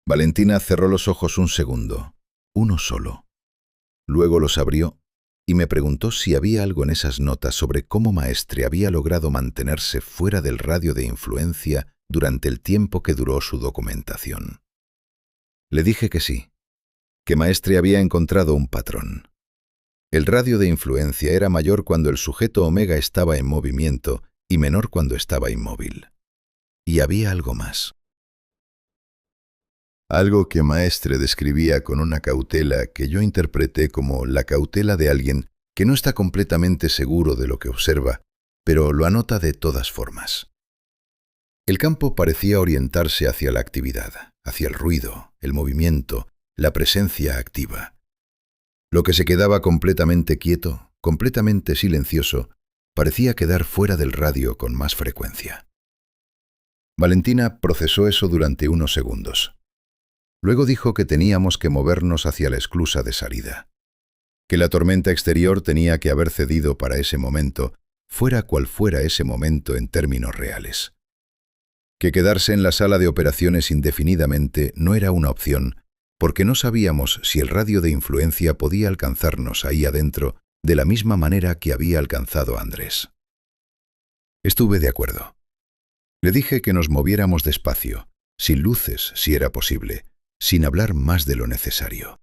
Valentina cerró los ojos un segundo, uno solo. Luego los abrió y me preguntó si había algo en esas notas sobre cómo Maestre había logrado mantenerse fuera del radio de influencia durante el tiempo que duró su documentación. Le dije que sí, que Maestre había encontrado un patrón. El radio de influencia era mayor cuando el sujeto Omega estaba en movimiento y menor cuando estaba inmóvil. Y había algo más. Algo que Maestre describía con una cautela que yo interpreté como la cautela de alguien que no está completamente seguro de lo que observa, pero lo anota de todas formas. El campo parecía orientarse hacia la actividad, hacia el ruido, el movimiento, la presencia activa. Lo que se quedaba completamente quieto, completamente silencioso, parecía quedar fuera del radio con más frecuencia. Valentina procesó eso durante unos segundos. Luego dijo que teníamos que movernos hacia la esclusa de salida, que la tormenta exterior tenía que haber cedido para ese momento, fuera cual fuera ese momento en términos reales. Que quedarse en la sala de operaciones indefinidamente no era una opción, porque no sabíamos si el radio de influencia podía alcanzarnos ahí adentro de la misma manera que había alcanzado a Andrés. Estuve de acuerdo. Le dije que nos moviéramos despacio, sin luces si era posible, sin hablar más de lo necesario.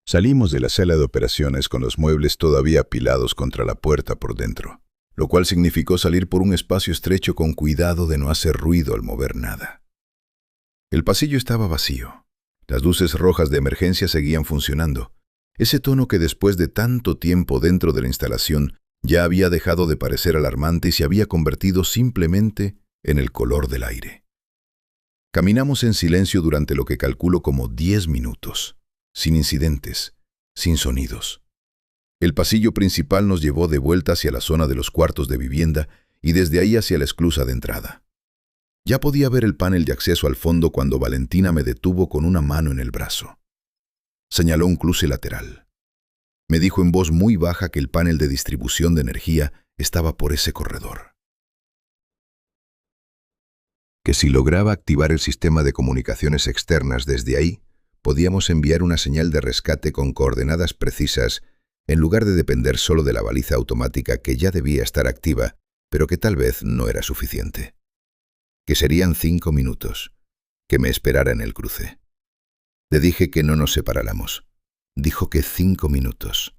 Salimos de la sala de operaciones con los muebles todavía apilados contra la puerta por dentro, lo cual significó salir por un espacio estrecho con cuidado de no hacer ruido al mover nada. El pasillo estaba vacío. Las luces rojas de emergencia seguían funcionando. Ese tono que después de tanto tiempo dentro de la instalación ya había dejado de parecer alarmante y se había convertido simplemente en el color del aire. Caminamos en silencio durante lo que calculo como 10 minutos, sin incidentes, sin sonidos. El pasillo principal nos llevó de vuelta hacia la zona de los cuartos de vivienda y desde ahí hacia la esclusa de entrada. Ya podía ver el panel de acceso al fondo cuando Valentina me detuvo con una mano en el brazo. Señaló un cruce lateral. Me dijo en voz muy baja que el panel de distribución de energía estaba por ese corredor. Que si lograba activar el sistema de comunicaciones externas desde ahí, podíamos enviar una señal de rescate con coordenadas precisas en lugar de depender solo de la baliza automática que ya debía estar activa, pero que tal vez no era suficiente. Que serían 5 minutos, que me esperara en el cruce. Le dije que no nos separáramos. Dijo que 5 minutos.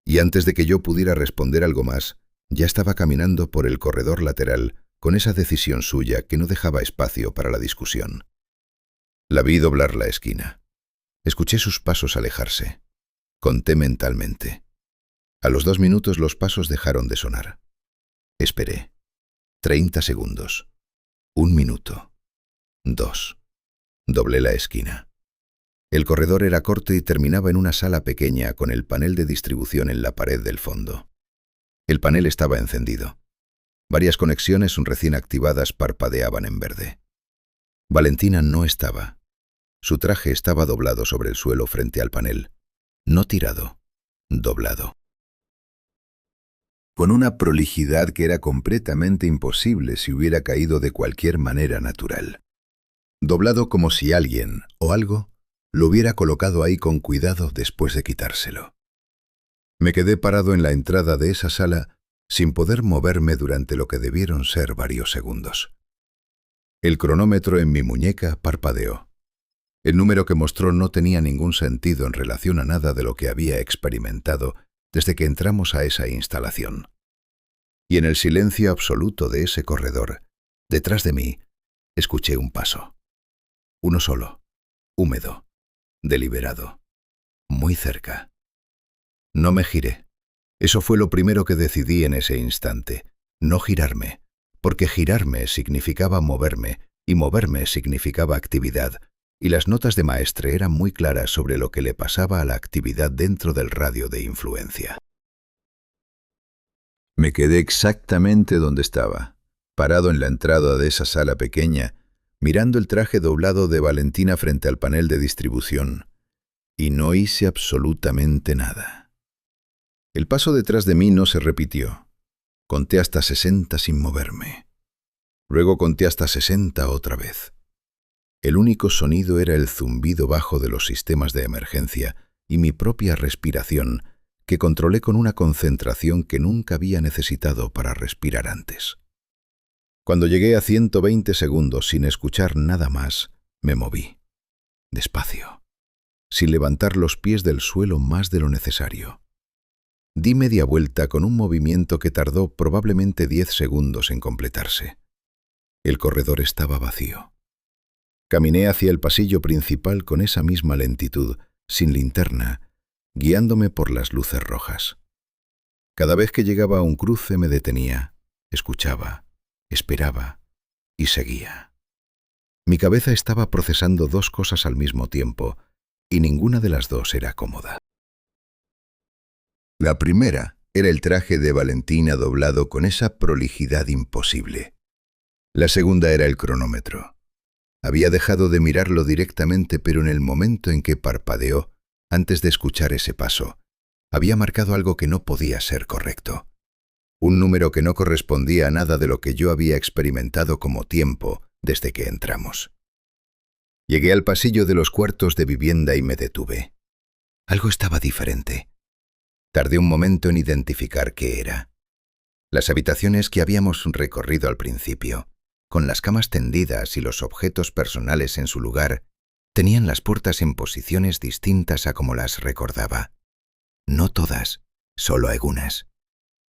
Y antes de que yo pudiera responder algo más, ya estaba caminando por el corredor lateral con esa decisión suya que no dejaba espacio para la discusión. La vi doblar la esquina. Escuché sus pasos alejarse. Conté mentalmente. A los 2 minutos los pasos dejaron de sonar. Esperé. 30 segundos. 1 minuto. 2. Doblé la esquina. El corredor era corto y terminaba en una sala pequeña con el panel de distribución en la pared del fondo. El panel estaba encendido. Varias conexiones recién activadas parpadeaban en verde. Valentina no estaba. Su traje estaba doblado sobre el suelo frente al panel. No tirado, doblado. Con una prolijidad que era completamente imposible si hubiera caído de cualquier manera natural. Doblado como si alguien o algo lo hubiera colocado ahí con cuidado después de quitárselo. Me quedé parado en la entrada de esa sala sin poder moverme durante lo que debieron ser varios segundos. El cronómetro en mi muñeca parpadeó. El número que mostró no tenía ningún sentido en relación a nada de lo que había experimentado desde que entramos a esa instalación. Y en el silencio absoluto de ese corredor, detrás de mí, escuché un paso. Uno solo, húmedo, deliberado, muy cerca. No me giré. Eso fue lo primero que decidí en ese instante, no girarme, porque girarme significaba moverme, y moverme significaba actividad, y las notas de Maestre eran muy claras sobre lo que le pasaba a la actividad dentro del radio de influencia. Me quedé exactamente donde estaba, parado en la entrada de esa sala pequeña, mirando el traje doblado de Valentina frente al panel de distribución, y no hice absolutamente nada. El paso detrás de mí no se repitió. Conté hasta 60 sin moverme. Luego conté hasta 60 otra vez. El único sonido era el zumbido bajo de los sistemas de emergencia y mi propia respiración, que controlé con una concentración que nunca había necesitado para respirar antes. Cuando llegué a 120 segundos sin escuchar nada más, me moví. Despacio, sin levantar los pies del suelo más de lo necesario. Di media vuelta con un movimiento que tardó probablemente 10 segundos en completarse. El corredor estaba vacío. Caminé hacia el pasillo principal con esa misma lentitud, sin linterna, guiándome por las luces rojas. Cada vez que llegaba a un cruce me detenía, escuchaba, esperaba y seguía. Mi cabeza estaba procesando dos cosas al mismo tiempo, y ninguna de las dos era cómoda. La primera era el traje de Valentina doblado con esa prolijidad imposible. La segunda era el cronómetro. Había dejado de mirarlo directamente, pero en el momento en que parpadeó, antes de escuchar ese paso, había marcado algo que no podía ser correcto. Un número que no correspondía a nada de lo que yo había experimentado como tiempo desde que entramos. Llegué al pasillo de los cuartos de vivienda y me detuve. Algo estaba diferente. Tardé un momento en identificar qué era. Las habitaciones que habíamos recorrido al principio, con las camas tendidas y los objetos personales en su lugar, tenían las puertas en posiciones distintas a como las recordaba. No todas, solo algunas.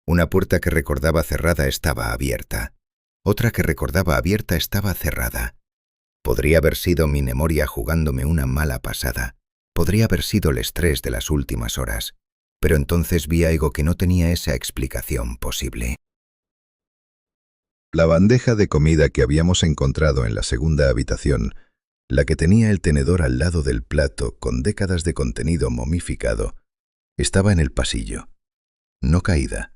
Una puerta que recordaba cerrada estaba abierta. Otra que recordaba abierta estaba cerrada. Podría haber sido mi memoria jugándome una mala pasada. Podría haber sido el estrés de las últimas horas. Pero entonces vi algo que no tenía esa explicación posible. La bandeja de comida que habíamos encontrado en la segunda habitación, la que tenía el tenedor al lado del plato con décadas de contenido momificado, estaba en el pasillo, no caída,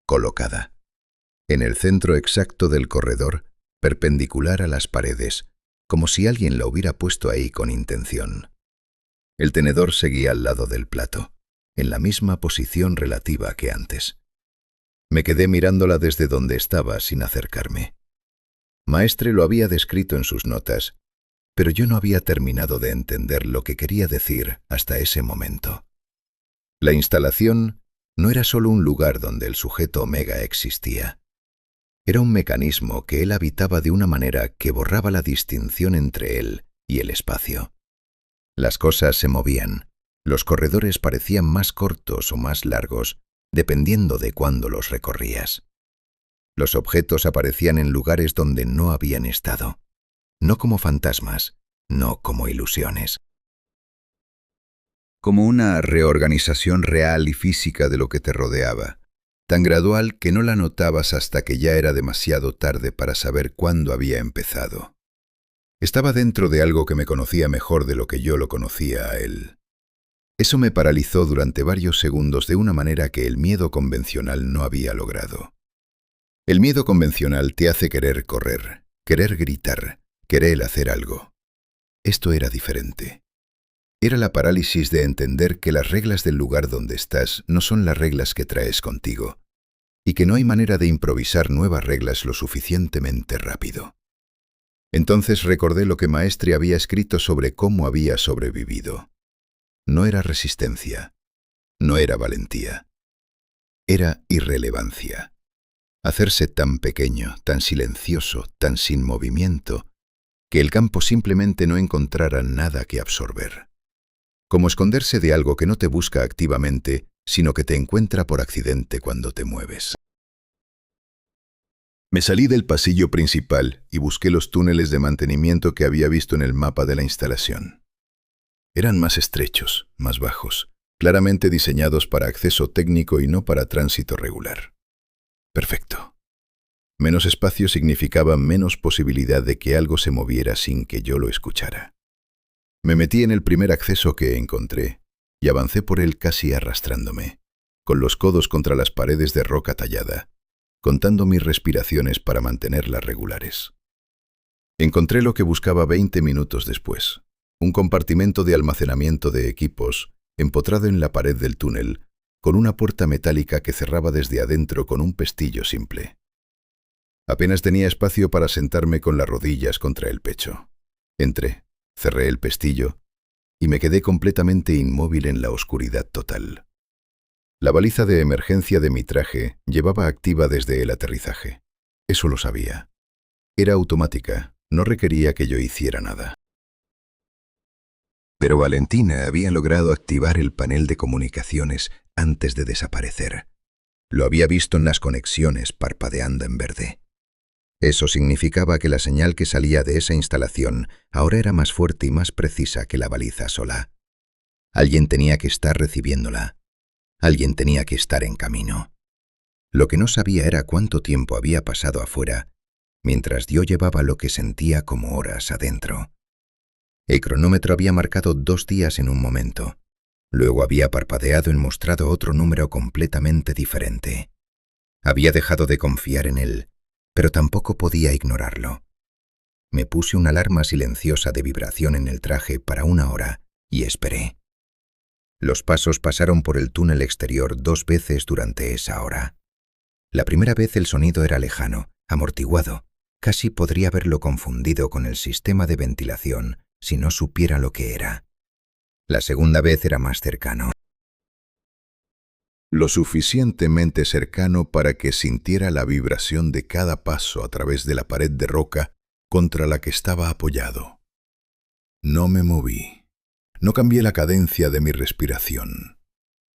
colocada, en el centro exacto del corredor, perpendicular a las paredes, como si alguien la hubiera puesto ahí con intención. El tenedor seguía al lado del plato, en la misma posición relativa que antes. Me quedé mirándola desde donde estaba sin acercarme. Maestre lo había descrito en sus notas, pero yo no había terminado de entender lo que quería decir hasta ese momento. La instalación no era solo un lugar donde el sujeto Omega existía. Era un mecanismo que él habitaba de una manera que borraba la distinción entre él y el espacio. Las cosas se movían. Los corredores parecían más cortos o más largos, dependiendo de cuándo los recorrías. Los objetos aparecían en lugares donde no habían estado, no como fantasmas, no como ilusiones. Como una reorganización real y física de lo que te rodeaba, tan gradual que no la notabas hasta que ya era demasiado tarde para saber cuándo había empezado. Estaba dentro de algo que me conocía mejor de lo que yo lo conocía a él. Eso me paralizó durante varios segundos de una manera que el miedo convencional no había logrado. El miedo convencional te hace querer correr, querer gritar, querer hacer algo. Esto era diferente. Era la parálisis de entender que las reglas del lugar donde estás no son las reglas que traes contigo, y que no hay manera de improvisar nuevas reglas lo suficientemente rápido. Entonces recordé lo que Maestre había escrito sobre cómo había sobrevivido. No era resistencia, no era valentía, era irrelevancia. Hacerse tan pequeño, tan silencioso, tan sin movimiento, que el campo simplemente no encontrara nada que absorber. Como esconderse de algo que no te busca activamente, sino que te encuentra por accidente cuando te mueves. Me salí del pasillo principal y busqué los túneles de mantenimiento que había visto en el mapa de la instalación. Eran más estrechos, más bajos, claramente diseñados para acceso técnico y no para tránsito regular. Perfecto. Menos espacio significaba menos posibilidad de que algo se moviera sin que yo lo escuchara. Me metí en el primer acceso que encontré y avancé por él casi arrastrándome, con los codos contra las paredes de roca tallada, contando mis respiraciones para mantenerlas regulares. Encontré lo que buscaba 20 minutos después, un compartimento de almacenamiento de equipos empotrado en la pared del túnel, con una puerta metálica que cerraba desde adentro con un pestillo simple. Apenas tenía espacio para sentarme con las rodillas contra el pecho. Entré, cerré el pestillo y me quedé completamente inmóvil en la oscuridad total. La baliza de emergencia de mi traje llevaba activa desde el aterrizaje. Eso lo sabía. Era automática, no requería que yo hiciera nada. Pero Valentina había logrado activar el panel de comunicaciones antes de desaparecer. Lo había visto en las conexiones parpadeando en verde. Eso significaba que la señal que salía de esa instalación ahora era más fuerte y más precisa que la baliza sola. Alguien tenía que estar recibiéndola. Alguien tenía que estar en camino. Lo que no sabía era cuánto tiempo había pasado afuera, mientras yo llevaba lo que sentía como horas adentro. El cronómetro había marcado 2 días en un momento. Luego había parpadeado y mostrado otro número completamente diferente. Había dejado de confiar en él, pero tampoco podía ignorarlo. Me puse una alarma silenciosa de vibración en el traje para 1 hora y esperé. Los pasos pasaron por el túnel exterior 2 veces durante esa hora. La primera vez el sonido era lejano, amortiguado. Casi podría haberlo confundido con el sistema de ventilación si no supiera lo que era. La segunda vez era más cercano. Lo suficientemente cercano para que sintiera la vibración de cada paso a través de la pared de roca contra la que estaba apoyado. No me moví. No cambié la cadencia de mi respiración.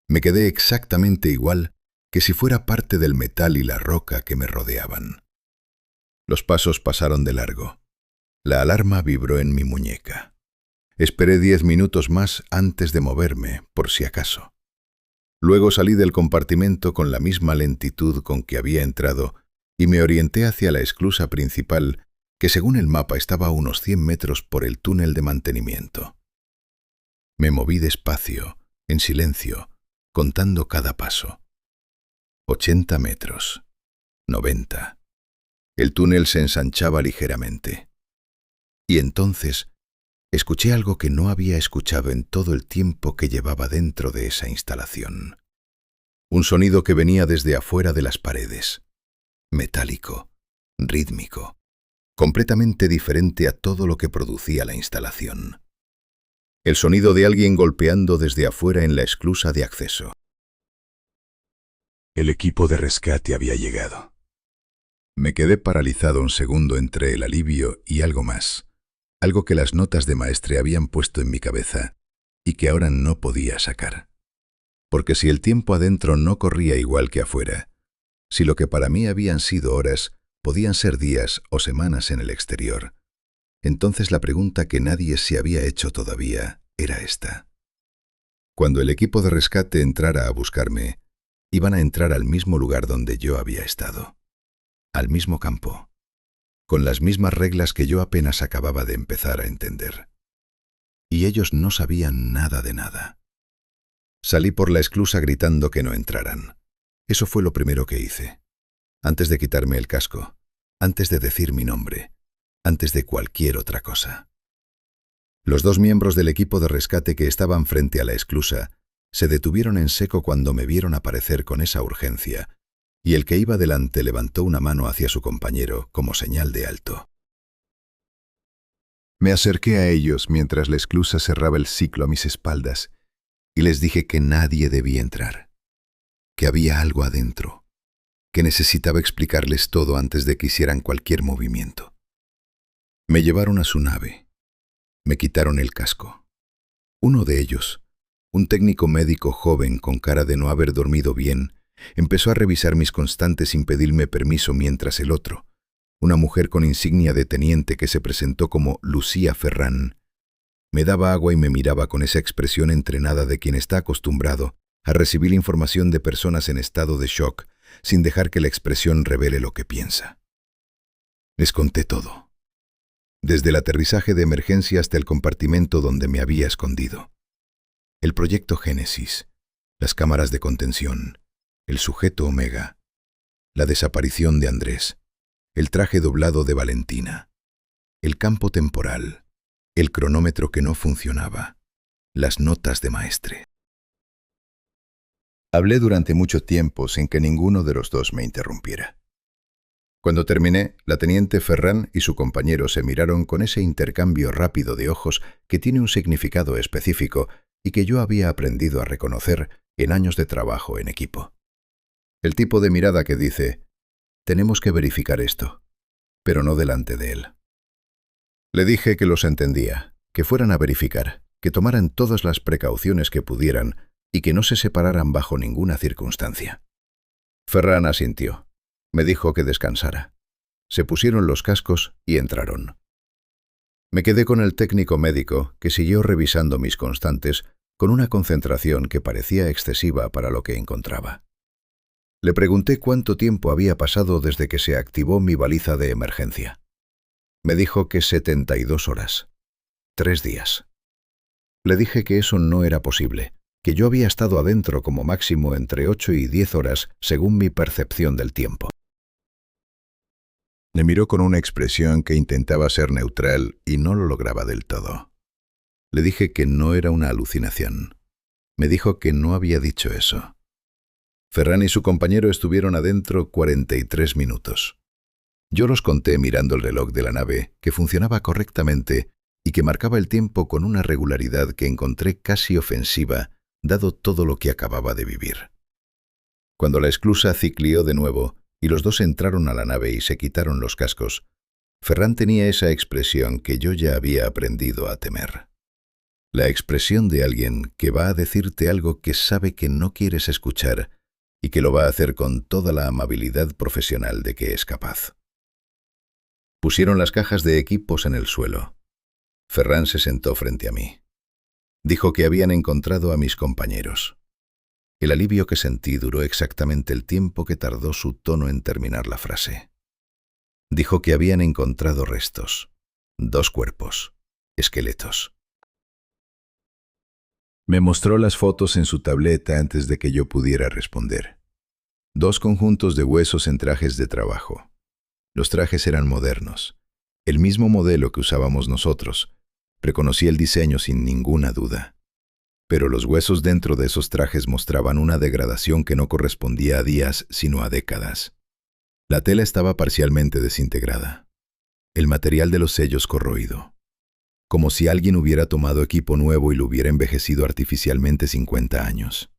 Me quedé exactamente igual que si fuera parte del metal y la roca que me rodeaban. Los pasos pasaron de largo. La alarma vibró en mi muñeca. Esperé 10 minutos más antes de moverme, por si acaso. Luego salí del compartimento con la misma lentitud con que había entrado y me orienté hacia la esclusa principal, que según el mapa estaba a unos 100 metros por el túnel de mantenimiento. Me moví despacio, en silencio, contando cada paso. 80 metros. 90. El túnel se ensanchaba ligeramente. Y entonces escuché algo que no había escuchado en todo el tiempo que llevaba dentro de esa instalación. Un sonido que venía desde afuera de las paredes. Metálico, rítmico, completamente diferente a todo lo que producía la instalación. El sonido de alguien golpeando desde afuera en la esclusa de acceso. El equipo de rescate había llegado. Me quedé paralizado un segundo entre el alivio y algo más. Algo que las notas de maestre habían puesto en mi cabeza y que ahora no podía sacar. Porque si el tiempo adentro no corría igual que afuera, si lo que para mí habían sido horas podían ser días o semanas en el exterior, entonces la pregunta que nadie se había hecho todavía era esta. Cuando el equipo de rescate entrara a buscarme, iban a entrar al mismo lugar donde yo había estado, al mismo campo, con las mismas reglas que yo apenas acababa de empezar a entender. Y ellos no sabían nada de nada. Salí por la esclusa gritando que no entraran. Eso fue lo primero que hice. Antes de quitarme el casco, antes de decir mi nombre, antes de cualquier otra cosa. Los 2 miembros del equipo de rescate que estaban frente a la esclusa se detuvieron en seco cuando me vieron aparecer con esa urgencia, y el que iba delante levantó una mano hacia su compañero como señal de alto. Me acerqué a ellos mientras la esclusa cerraba el ciclo a mis espaldas y les dije que nadie debía entrar, que había algo adentro, que necesitaba explicarles todo antes de que hicieran cualquier movimiento. Me llevaron a su nave. Me quitaron el casco. Uno de ellos, un técnico médico joven con cara de no haber dormido bien, empezó a revisar mis constantes sin pedirme permiso, mientras el otro, una mujer con insignia de teniente que se presentó como Lucía Ferrán, me daba agua y me miraba con esa expresión entrenada de quien está acostumbrado a recibir información de personas en estado de shock sin dejar que la expresión revele lo que piensa. Les conté todo, desde el aterrizaje de emergencia hasta el compartimento donde me había escondido. El proyecto Génesis, las cámaras de contención, el sujeto Omega, la desaparición de Andrés, el traje doblado de Valentina, el campo temporal, el cronómetro que no funcionaba, las notas de maestre. Hablé durante mucho tiempo sin que ninguno de los dos me interrumpiera. Cuando terminé, la teniente Ferrán y su compañero se miraron con ese intercambio rápido de ojos que tiene un significado específico y que yo había aprendido a reconocer en años de trabajo en equipo. El tipo de mirada que dice, tenemos que verificar esto, pero no delante de él. Le dije que los entendía, que fueran a verificar, que tomaran todas las precauciones que pudieran y que no se separaran bajo ninguna circunstancia. Ferrán asintió. Me dijo que descansara. Se pusieron los cascos y entraron. Me quedé con el técnico médico, que siguió revisando mis constantes con una concentración que parecía excesiva para lo que encontraba. Le pregunté cuánto tiempo había pasado desde que se activó mi baliza de emergencia. Me dijo que 72 horas. 3 días. Le dije que eso no era posible, que yo había estado adentro como máximo entre 8 y 10 horas según mi percepción del tiempo. Me miró con una expresión que intentaba ser neutral y no lo lograba del todo. Le dije que no era una alucinación. Me dijo que no había dicho eso. Ferrán y su compañero estuvieron adentro 43 minutos. Yo los conté mirando el reloj de la nave, que funcionaba correctamente y que marcaba el tiempo con una regularidad que encontré casi ofensiva, dado todo lo que acababa de vivir. Cuando la esclusa ciclió de nuevo y los dos entraron a la nave y se quitaron los cascos, Ferrán tenía esa expresión que yo ya había aprendido a temer. La expresión de alguien que va a decirte algo que sabe que no quieres escuchar y que lo va a hacer con toda la amabilidad profesional de que es capaz. Pusieron las cajas de equipos en el suelo. Ferrán se sentó frente a mí. Dijo que habían encontrado a mis compañeros. El alivio que sentí duró exactamente el tiempo que tardó su tono en terminar la frase. Dijo que habían encontrado restos, 2 cuerpos, esqueletos. Me mostró las fotos en su tableta antes de que yo pudiera responder. 2 conjuntos de huesos en trajes de trabajo. Los trajes eran modernos, el mismo modelo que usábamos nosotros. Reconocí el diseño sin ninguna duda. Pero los huesos dentro de esos trajes mostraban una degradación que no correspondía a días, sino a décadas. La tela estaba parcialmente desintegrada. El material de los sellos corroído. Como si alguien hubiera tomado equipo nuevo y lo hubiera envejecido artificialmente 50 años.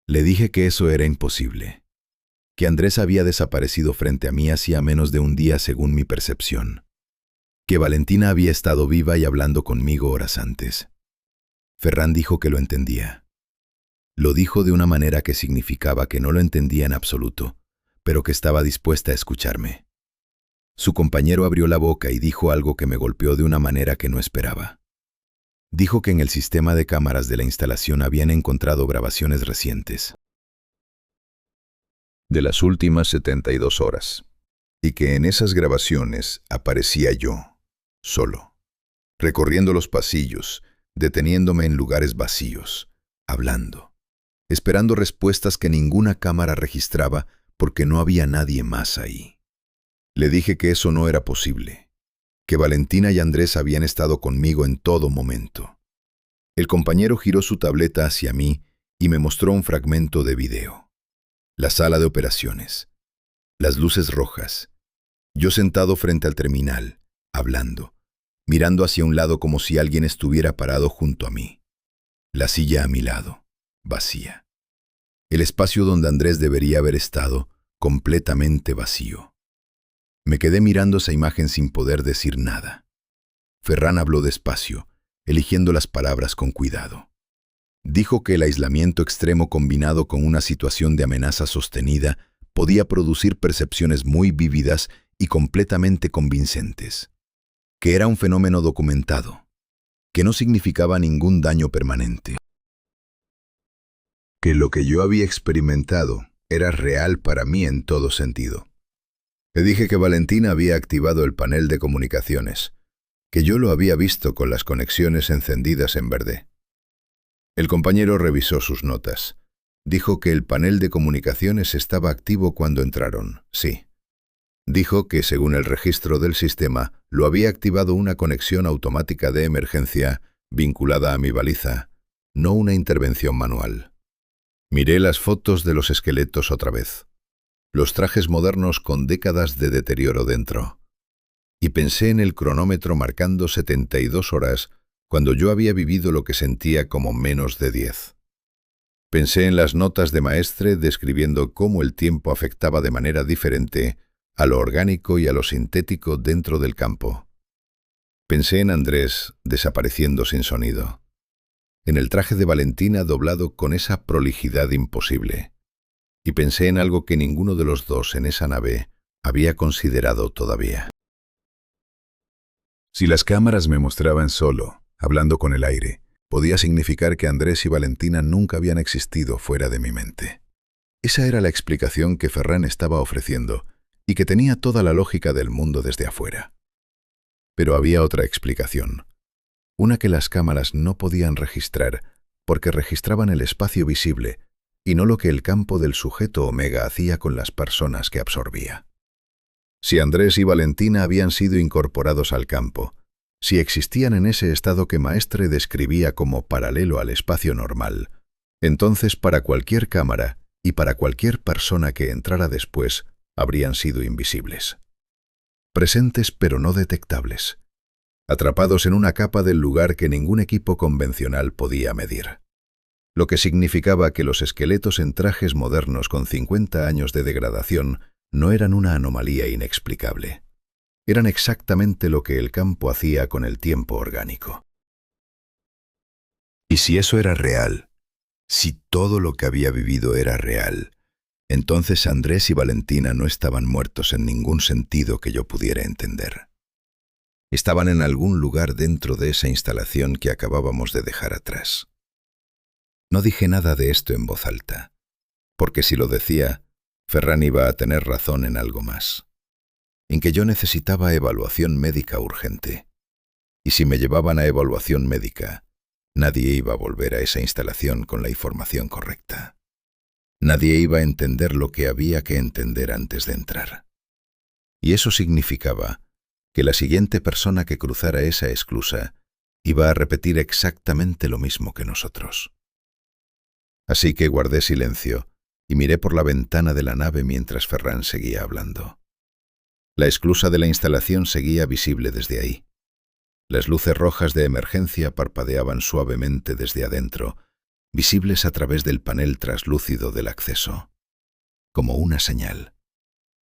Le dije que eso era imposible. Que Andrés había desaparecido frente a mí hacía menos de un día según mi percepción. Que Valentina había estado viva y hablando conmigo horas antes. Ferrán dijo que lo entendía. Lo dijo de una manera que significaba que no lo entendía en absoluto, pero que estaba dispuesta a escucharme. Su compañero abrió la boca y dijo algo que me golpeó de una manera que no esperaba. Dijo que en el sistema de cámaras de la instalación habían encontrado grabaciones recientes de las últimas 72 horas, y que en esas grabaciones aparecía yo, solo, recorriendo los pasillos, deteniéndome en lugares vacíos, hablando, esperando respuestas que ninguna cámara registraba porque no había nadie más ahí. Le dije que eso no era posible, que Valentina y Andrés habían estado conmigo en todo momento. El compañero giró su tableta hacia mí y me mostró un fragmento de video. La sala de operaciones, las luces rojas, yo sentado frente al terminal, hablando, mirando hacia un lado como si alguien estuviera parado junto a mí. La silla a mi lado, vacía. El espacio donde Andrés debería haber estado, completamente vacío. Me quedé mirando esa imagen sin poder decir nada. Ferran habló despacio, eligiendo las palabras con cuidado. Dijo que el aislamiento extremo combinado con una situación de amenaza sostenida podía producir percepciones muy vívidas y completamente convincentes, que era un fenómeno documentado, que no significaba ningún daño permanente, que lo que yo había experimentado era real para mí en todo sentido. Le dije que Valentina había activado el panel de comunicaciones, que yo lo había visto con las conexiones encendidas en verde. El compañero revisó sus notas. Dijo que el panel de comunicaciones estaba activo cuando entraron, sí. Dijo que, según el registro del sistema, lo había activado una conexión automática de emergencia vinculada a mi baliza, no una intervención manual. Miré las fotos de los esqueletos otra vez, los trajes modernos con décadas de deterioro dentro, y pensé en el cronómetro marcando 72 horas cuando yo había vivido lo que sentía como menos de 10. Pensé en las notas de Maestre describiendo cómo el tiempo afectaba de manera diferente a lo orgánico y a lo sintético dentro del campo. Pensé en Andrés desapareciendo sin sonido, en el traje de Valentina doblado con esa prolijidad imposible, y pensé en algo que ninguno de los dos en esa nave había considerado todavía. Si las cámaras me mostraban solo, hablando con el aire, podía significar que Andrés y Valentina nunca habían existido fuera de mi mente. Esa era la explicación que Ferran estaba ofreciendo y que tenía toda la lógica del mundo desde afuera. Pero había otra explicación, una que las cámaras no podían registrar porque registraban el espacio visible y no lo que el campo del sujeto Omega hacía con las personas que absorbía. Si Andrés y Valentina habían sido incorporados al campo, si existían en ese estado que Maestre describía como paralelo al espacio normal, entonces para cualquier cámara y para cualquier persona que entrara después habrían sido invisibles. Presentes pero no detectables, atrapados en una capa del lugar que ningún equipo convencional podía medir. Lo que significaba que los esqueletos en trajes modernos con 50 años de degradación no eran una anomalía inexplicable. Eran exactamente lo que el campo hacía con el tiempo orgánico. Y si eso era real, si todo lo que había vivido era real, entonces Andrés y Valentina no estaban muertos en ningún sentido que yo pudiera entender. Estaban en algún lugar dentro de esa instalación que acabábamos de dejar atrás. No dije nada de esto en voz alta, porque si lo decía, Ferran iba a tener razón en algo más, en que yo necesitaba evaluación médica urgente, y si me llevaban a evaluación médica, nadie iba a volver a esa instalación con la información correcta. Nadie iba a entender lo que había que entender antes de entrar. Y eso significaba que la siguiente persona que cruzara esa esclusa iba a repetir exactamente lo mismo que nosotros. Así que guardé silencio y miré por la ventana de la nave mientras Ferran seguía hablando. La esclusa de la instalación seguía visible desde ahí. Las luces rojas de emergencia parpadeaban suavemente desde adentro, visibles a través del panel traslúcido del acceso, como una señal,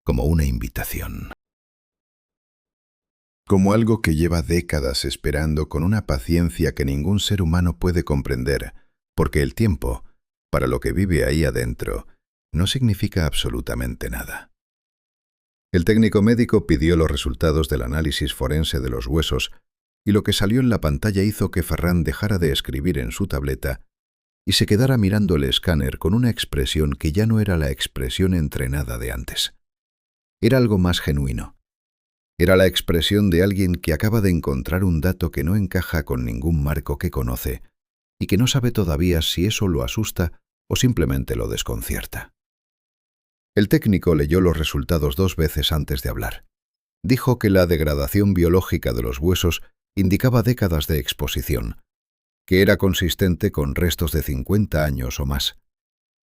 como una invitación. Como algo que lleva décadas esperando con una paciencia que ningún ser humano puede comprender, porque el tiempo, para lo que vive ahí adentro, no significa absolutamente nada. El técnico médico pidió los resultados del análisis forense de los huesos y lo que salió en la pantalla hizo que Ferran dejara de escribir en su tableta y se quedara mirando el escáner con una expresión que ya no era la expresión entrenada de antes. Era algo más genuino. Era la expresión de alguien que acaba de encontrar un dato que no encaja con ningún marco que conoce y que no sabe todavía si eso lo asusta o simplemente lo desconcierta. El técnico leyó los resultados 2 veces antes de hablar. Dijo que la degradación biológica de los huesos indicaba décadas de exposición, que era consistente con restos de 50 años o más,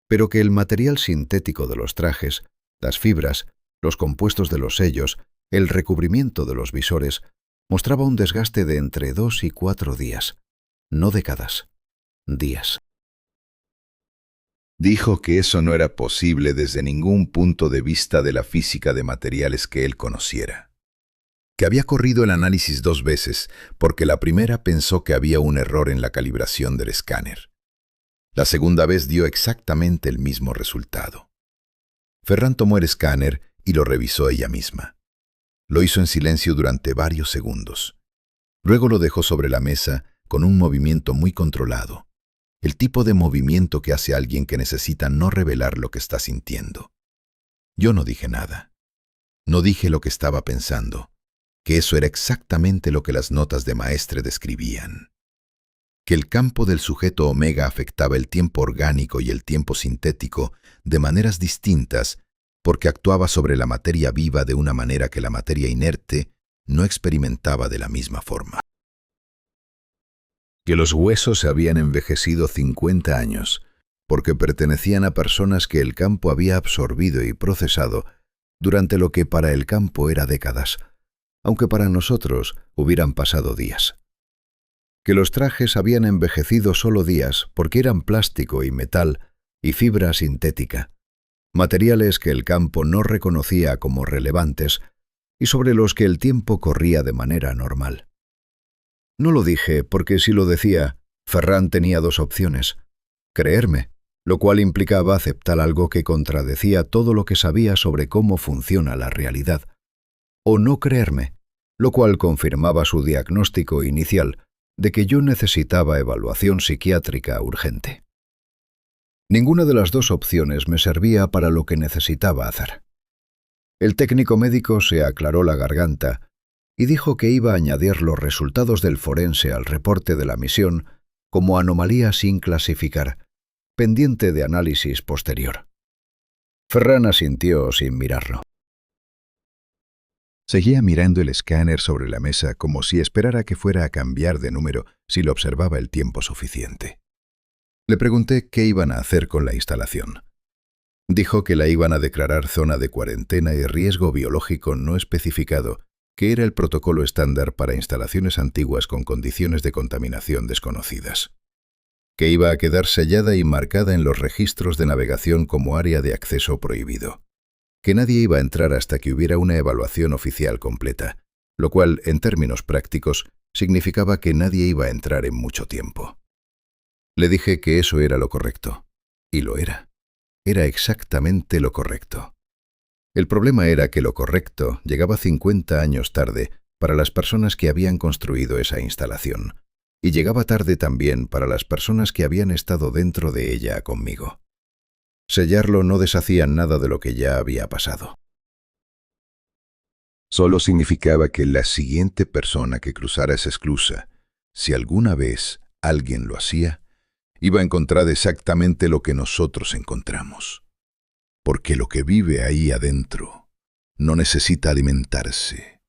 pero que el material sintético de los trajes, las fibras, los compuestos de los sellos, el recubrimiento de los visores, mostraba un desgaste de entre 2 y 4 días, no décadas, días. Dijo que eso no era posible desde ningún punto de vista de la física de materiales que él conociera, que había corrido el análisis 2 veces porque la primera pensó que había un error en la calibración del escáner. La segunda vez dio exactamente el mismo resultado. Ferran tomó el escáner y lo revisó ella misma. Lo hizo en silencio durante varios segundos. Luego lo dejó sobre la mesa con un movimiento muy controlado, el tipo de movimiento que hace alguien que necesita no revelar lo que está sintiendo. Yo no dije nada. No dije lo que estaba pensando, que eso era exactamente lo que las notas de Maestre describían. Que el campo del sujeto omega afectaba el tiempo orgánico y el tiempo sintético de maneras distintas porque actuaba sobre la materia viva de una manera que la materia inerte no experimentaba de la misma forma. Que los huesos se habían envejecido 50 años porque pertenecían a personas que el campo había absorbido y procesado durante lo que para el campo era décadas, aunque para nosotros hubieran pasado días. Que los trajes habían envejecido solo días porque eran plástico y metal y fibra sintética, materiales que el campo no reconocía como relevantes y sobre los que el tiempo corría de manera normal. No lo dije porque si lo decía, Ferran tenía 2 opciones: creerme, lo cual implicaba aceptar algo que contradecía todo lo que sabía sobre cómo funciona la realidad, o no creerme, lo cual confirmaba su diagnóstico inicial de que yo necesitaba evaluación psiquiátrica urgente. Ninguna de las 2 opciones me servía para lo que necesitaba hacer. El técnico médico se aclaró la garganta y dijo que iba a añadir los resultados del forense al reporte de la misión como anomalía sin clasificar, pendiente de análisis posterior. Ferran asintió sin mirarlo. Seguía mirando el escáner sobre la mesa como si esperara que fuera a cambiar de número si lo observaba el tiempo suficiente. Le pregunté qué iban a hacer con la instalación. Dijo que la iban a declarar zona de cuarentena y riesgo biológico no especificado, que era el protocolo estándar para instalaciones antiguas con condiciones de contaminación desconocidas. Que iba a quedar sellada y marcada en los registros de navegación como área de acceso prohibido. Que nadie iba a entrar hasta que hubiera una evaluación oficial completa, lo cual, en términos prácticos, significaba que nadie iba a entrar en mucho tiempo. Le dije que eso era lo correcto, y lo era. Era exactamente lo correcto. El problema era que lo correcto llegaba 50 años tarde para las personas que habían construido esa instalación, y llegaba tarde también para las personas que habían estado dentro de ella conmigo. Sellarlo no deshacía nada de lo que ya había pasado. Solo significaba que la siguiente persona que cruzara esa esclusa, si alguna vez alguien lo hacía, iba a encontrar exactamente lo que nosotros encontramos. Porque lo que vive ahí adentro no necesita alimentarse,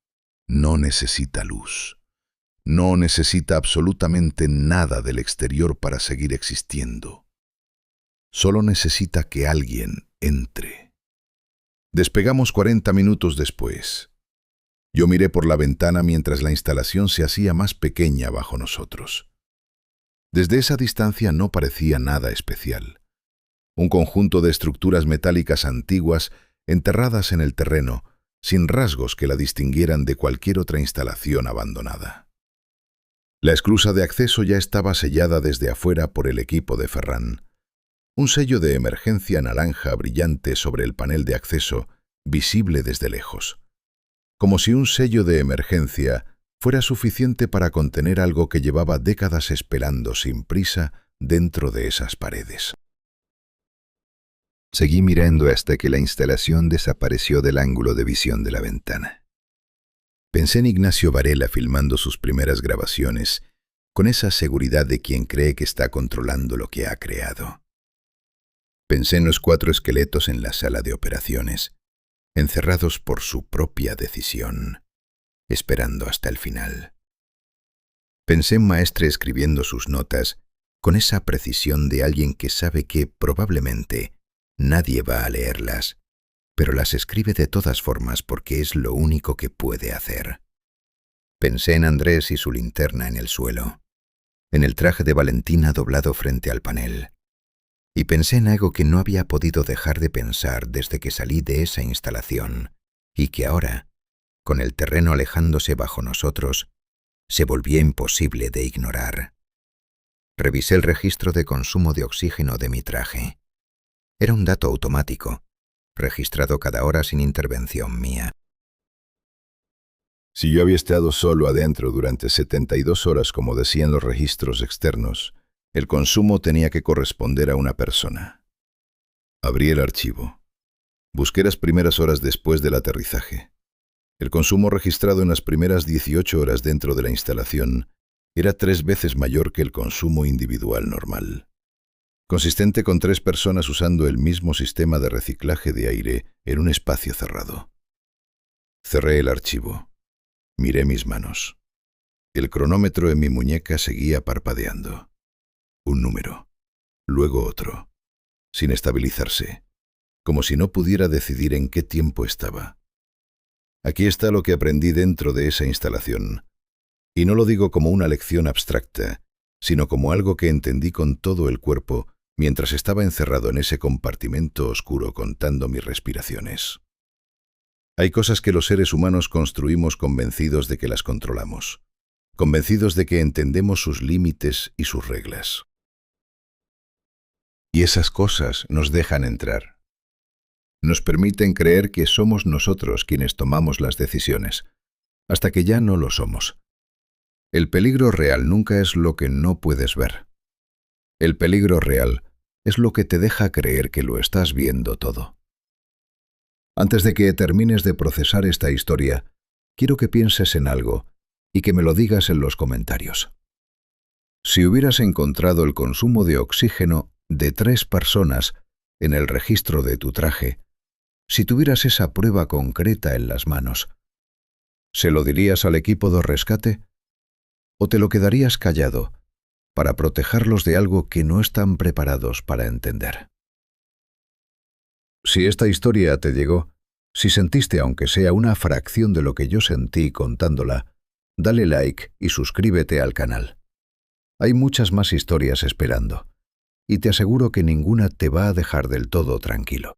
no necesita luz, no necesita absolutamente nada del exterior para seguir existiendo. Solo necesita que alguien entre. Despegamos 40 minutos después. Yo miré por la ventana mientras la instalación se hacía más pequeña bajo nosotros. Desde esa distancia no parecía nada especial. Un conjunto de estructuras metálicas antiguas enterradas en el terreno, sin rasgos que la distinguieran de cualquier otra instalación abandonada. La esclusa de acceso ya estaba sellada desde afuera por el equipo de Ferran. Un sello de emergencia naranja brillante sobre el panel de acceso, visible desde lejos. Como si un sello de emergencia fuera suficiente para contener algo que llevaba décadas esperando sin prisa dentro de esas paredes. Seguí mirando hasta que la instalación desapareció del ángulo de visión de la ventana. Pensé en Ignacio Varela filmando sus primeras grabaciones, con esa seguridad de quien cree que está controlando lo que ha creado. Pensé en los 4 esqueletos en la sala de operaciones, encerrados por su propia decisión, esperando hasta el final. Pensé en Maestre escribiendo sus notas con esa precisión de alguien que sabe que, probablemente, nadie va a leerlas, pero las escribe de todas formas porque es lo único que puede hacer. Pensé en Andrés y su linterna en el suelo, en el traje de Valentina doblado frente al panel, y pensé en algo que no había podido dejar de pensar desde que salí de esa instalación y que ahora con el terreno alejándose bajo nosotros, se volvía imposible de ignorar. Revisé el registro de consumo de oxígeno de mi traje. Era un dato automático, registrado cada hora sin intervención mía. Si yo había estado solo adentro durante 72 horas, como decían los registros externos, el consumo tenía que corresponder a una persona. Abrí el archivo. Busqué las primeras horas después del aterrizaje. El consumo registrado en las primeras 18 horas dentro de la instalación era 3 veces mayor que el consumo individual normal, consistente con 3 personas usando el mismo sistema de reciclaje de aire en un espacio cerrado. Cerré el archivo. Miré mis manos. El cronómetro en mi muñeca seguía parpadeando. Un número, luego otro, sin estabilizarse, como si no pudiera decidir en qué tiempo estaba. Aquí está lo que aprendí dentro de esa instalación, y no lo digo como una lección abstracta, sino como algo que entendí con todo el cuerpo mientras estaba encerrado en ese compartimento oscuro contando mis respiraciones. Hay cosas que los seres humanos construimos convencidos de que las controlamos, convencidos de que entendemos sus límites y sus reglas. Y esas cosas nos dejan entrar. Nos permiten creer que somos nosotros quienes tomamos las decisiones, hasta que ya no lo somos. El peligro real nunca es lo que no puedes ver. El peligro real es lo que te deja creer que lo estás viendo todo. Antes de que termines de procesar esta historia, quiero que pienses en algo y que me lo digas en los comentarios. Si hubieras encontrado el consumo de oxígeno de 3 personas en el registro de tu traje, si tuvieras esa prueba concreta en las manos, ¿se lo dirías al equipo de rescate? ¿O te lo quedarías callado para protegerlos de algo que no están preparados para entender? Si esta historia te llegó, si sentiste aunque sea una fracción de lo que yo sentí contándola, dale like y suscríbete al canal. Hay muchas más historias esperando, y te aseguro que ninguna te va a dejar del todo tranquilo.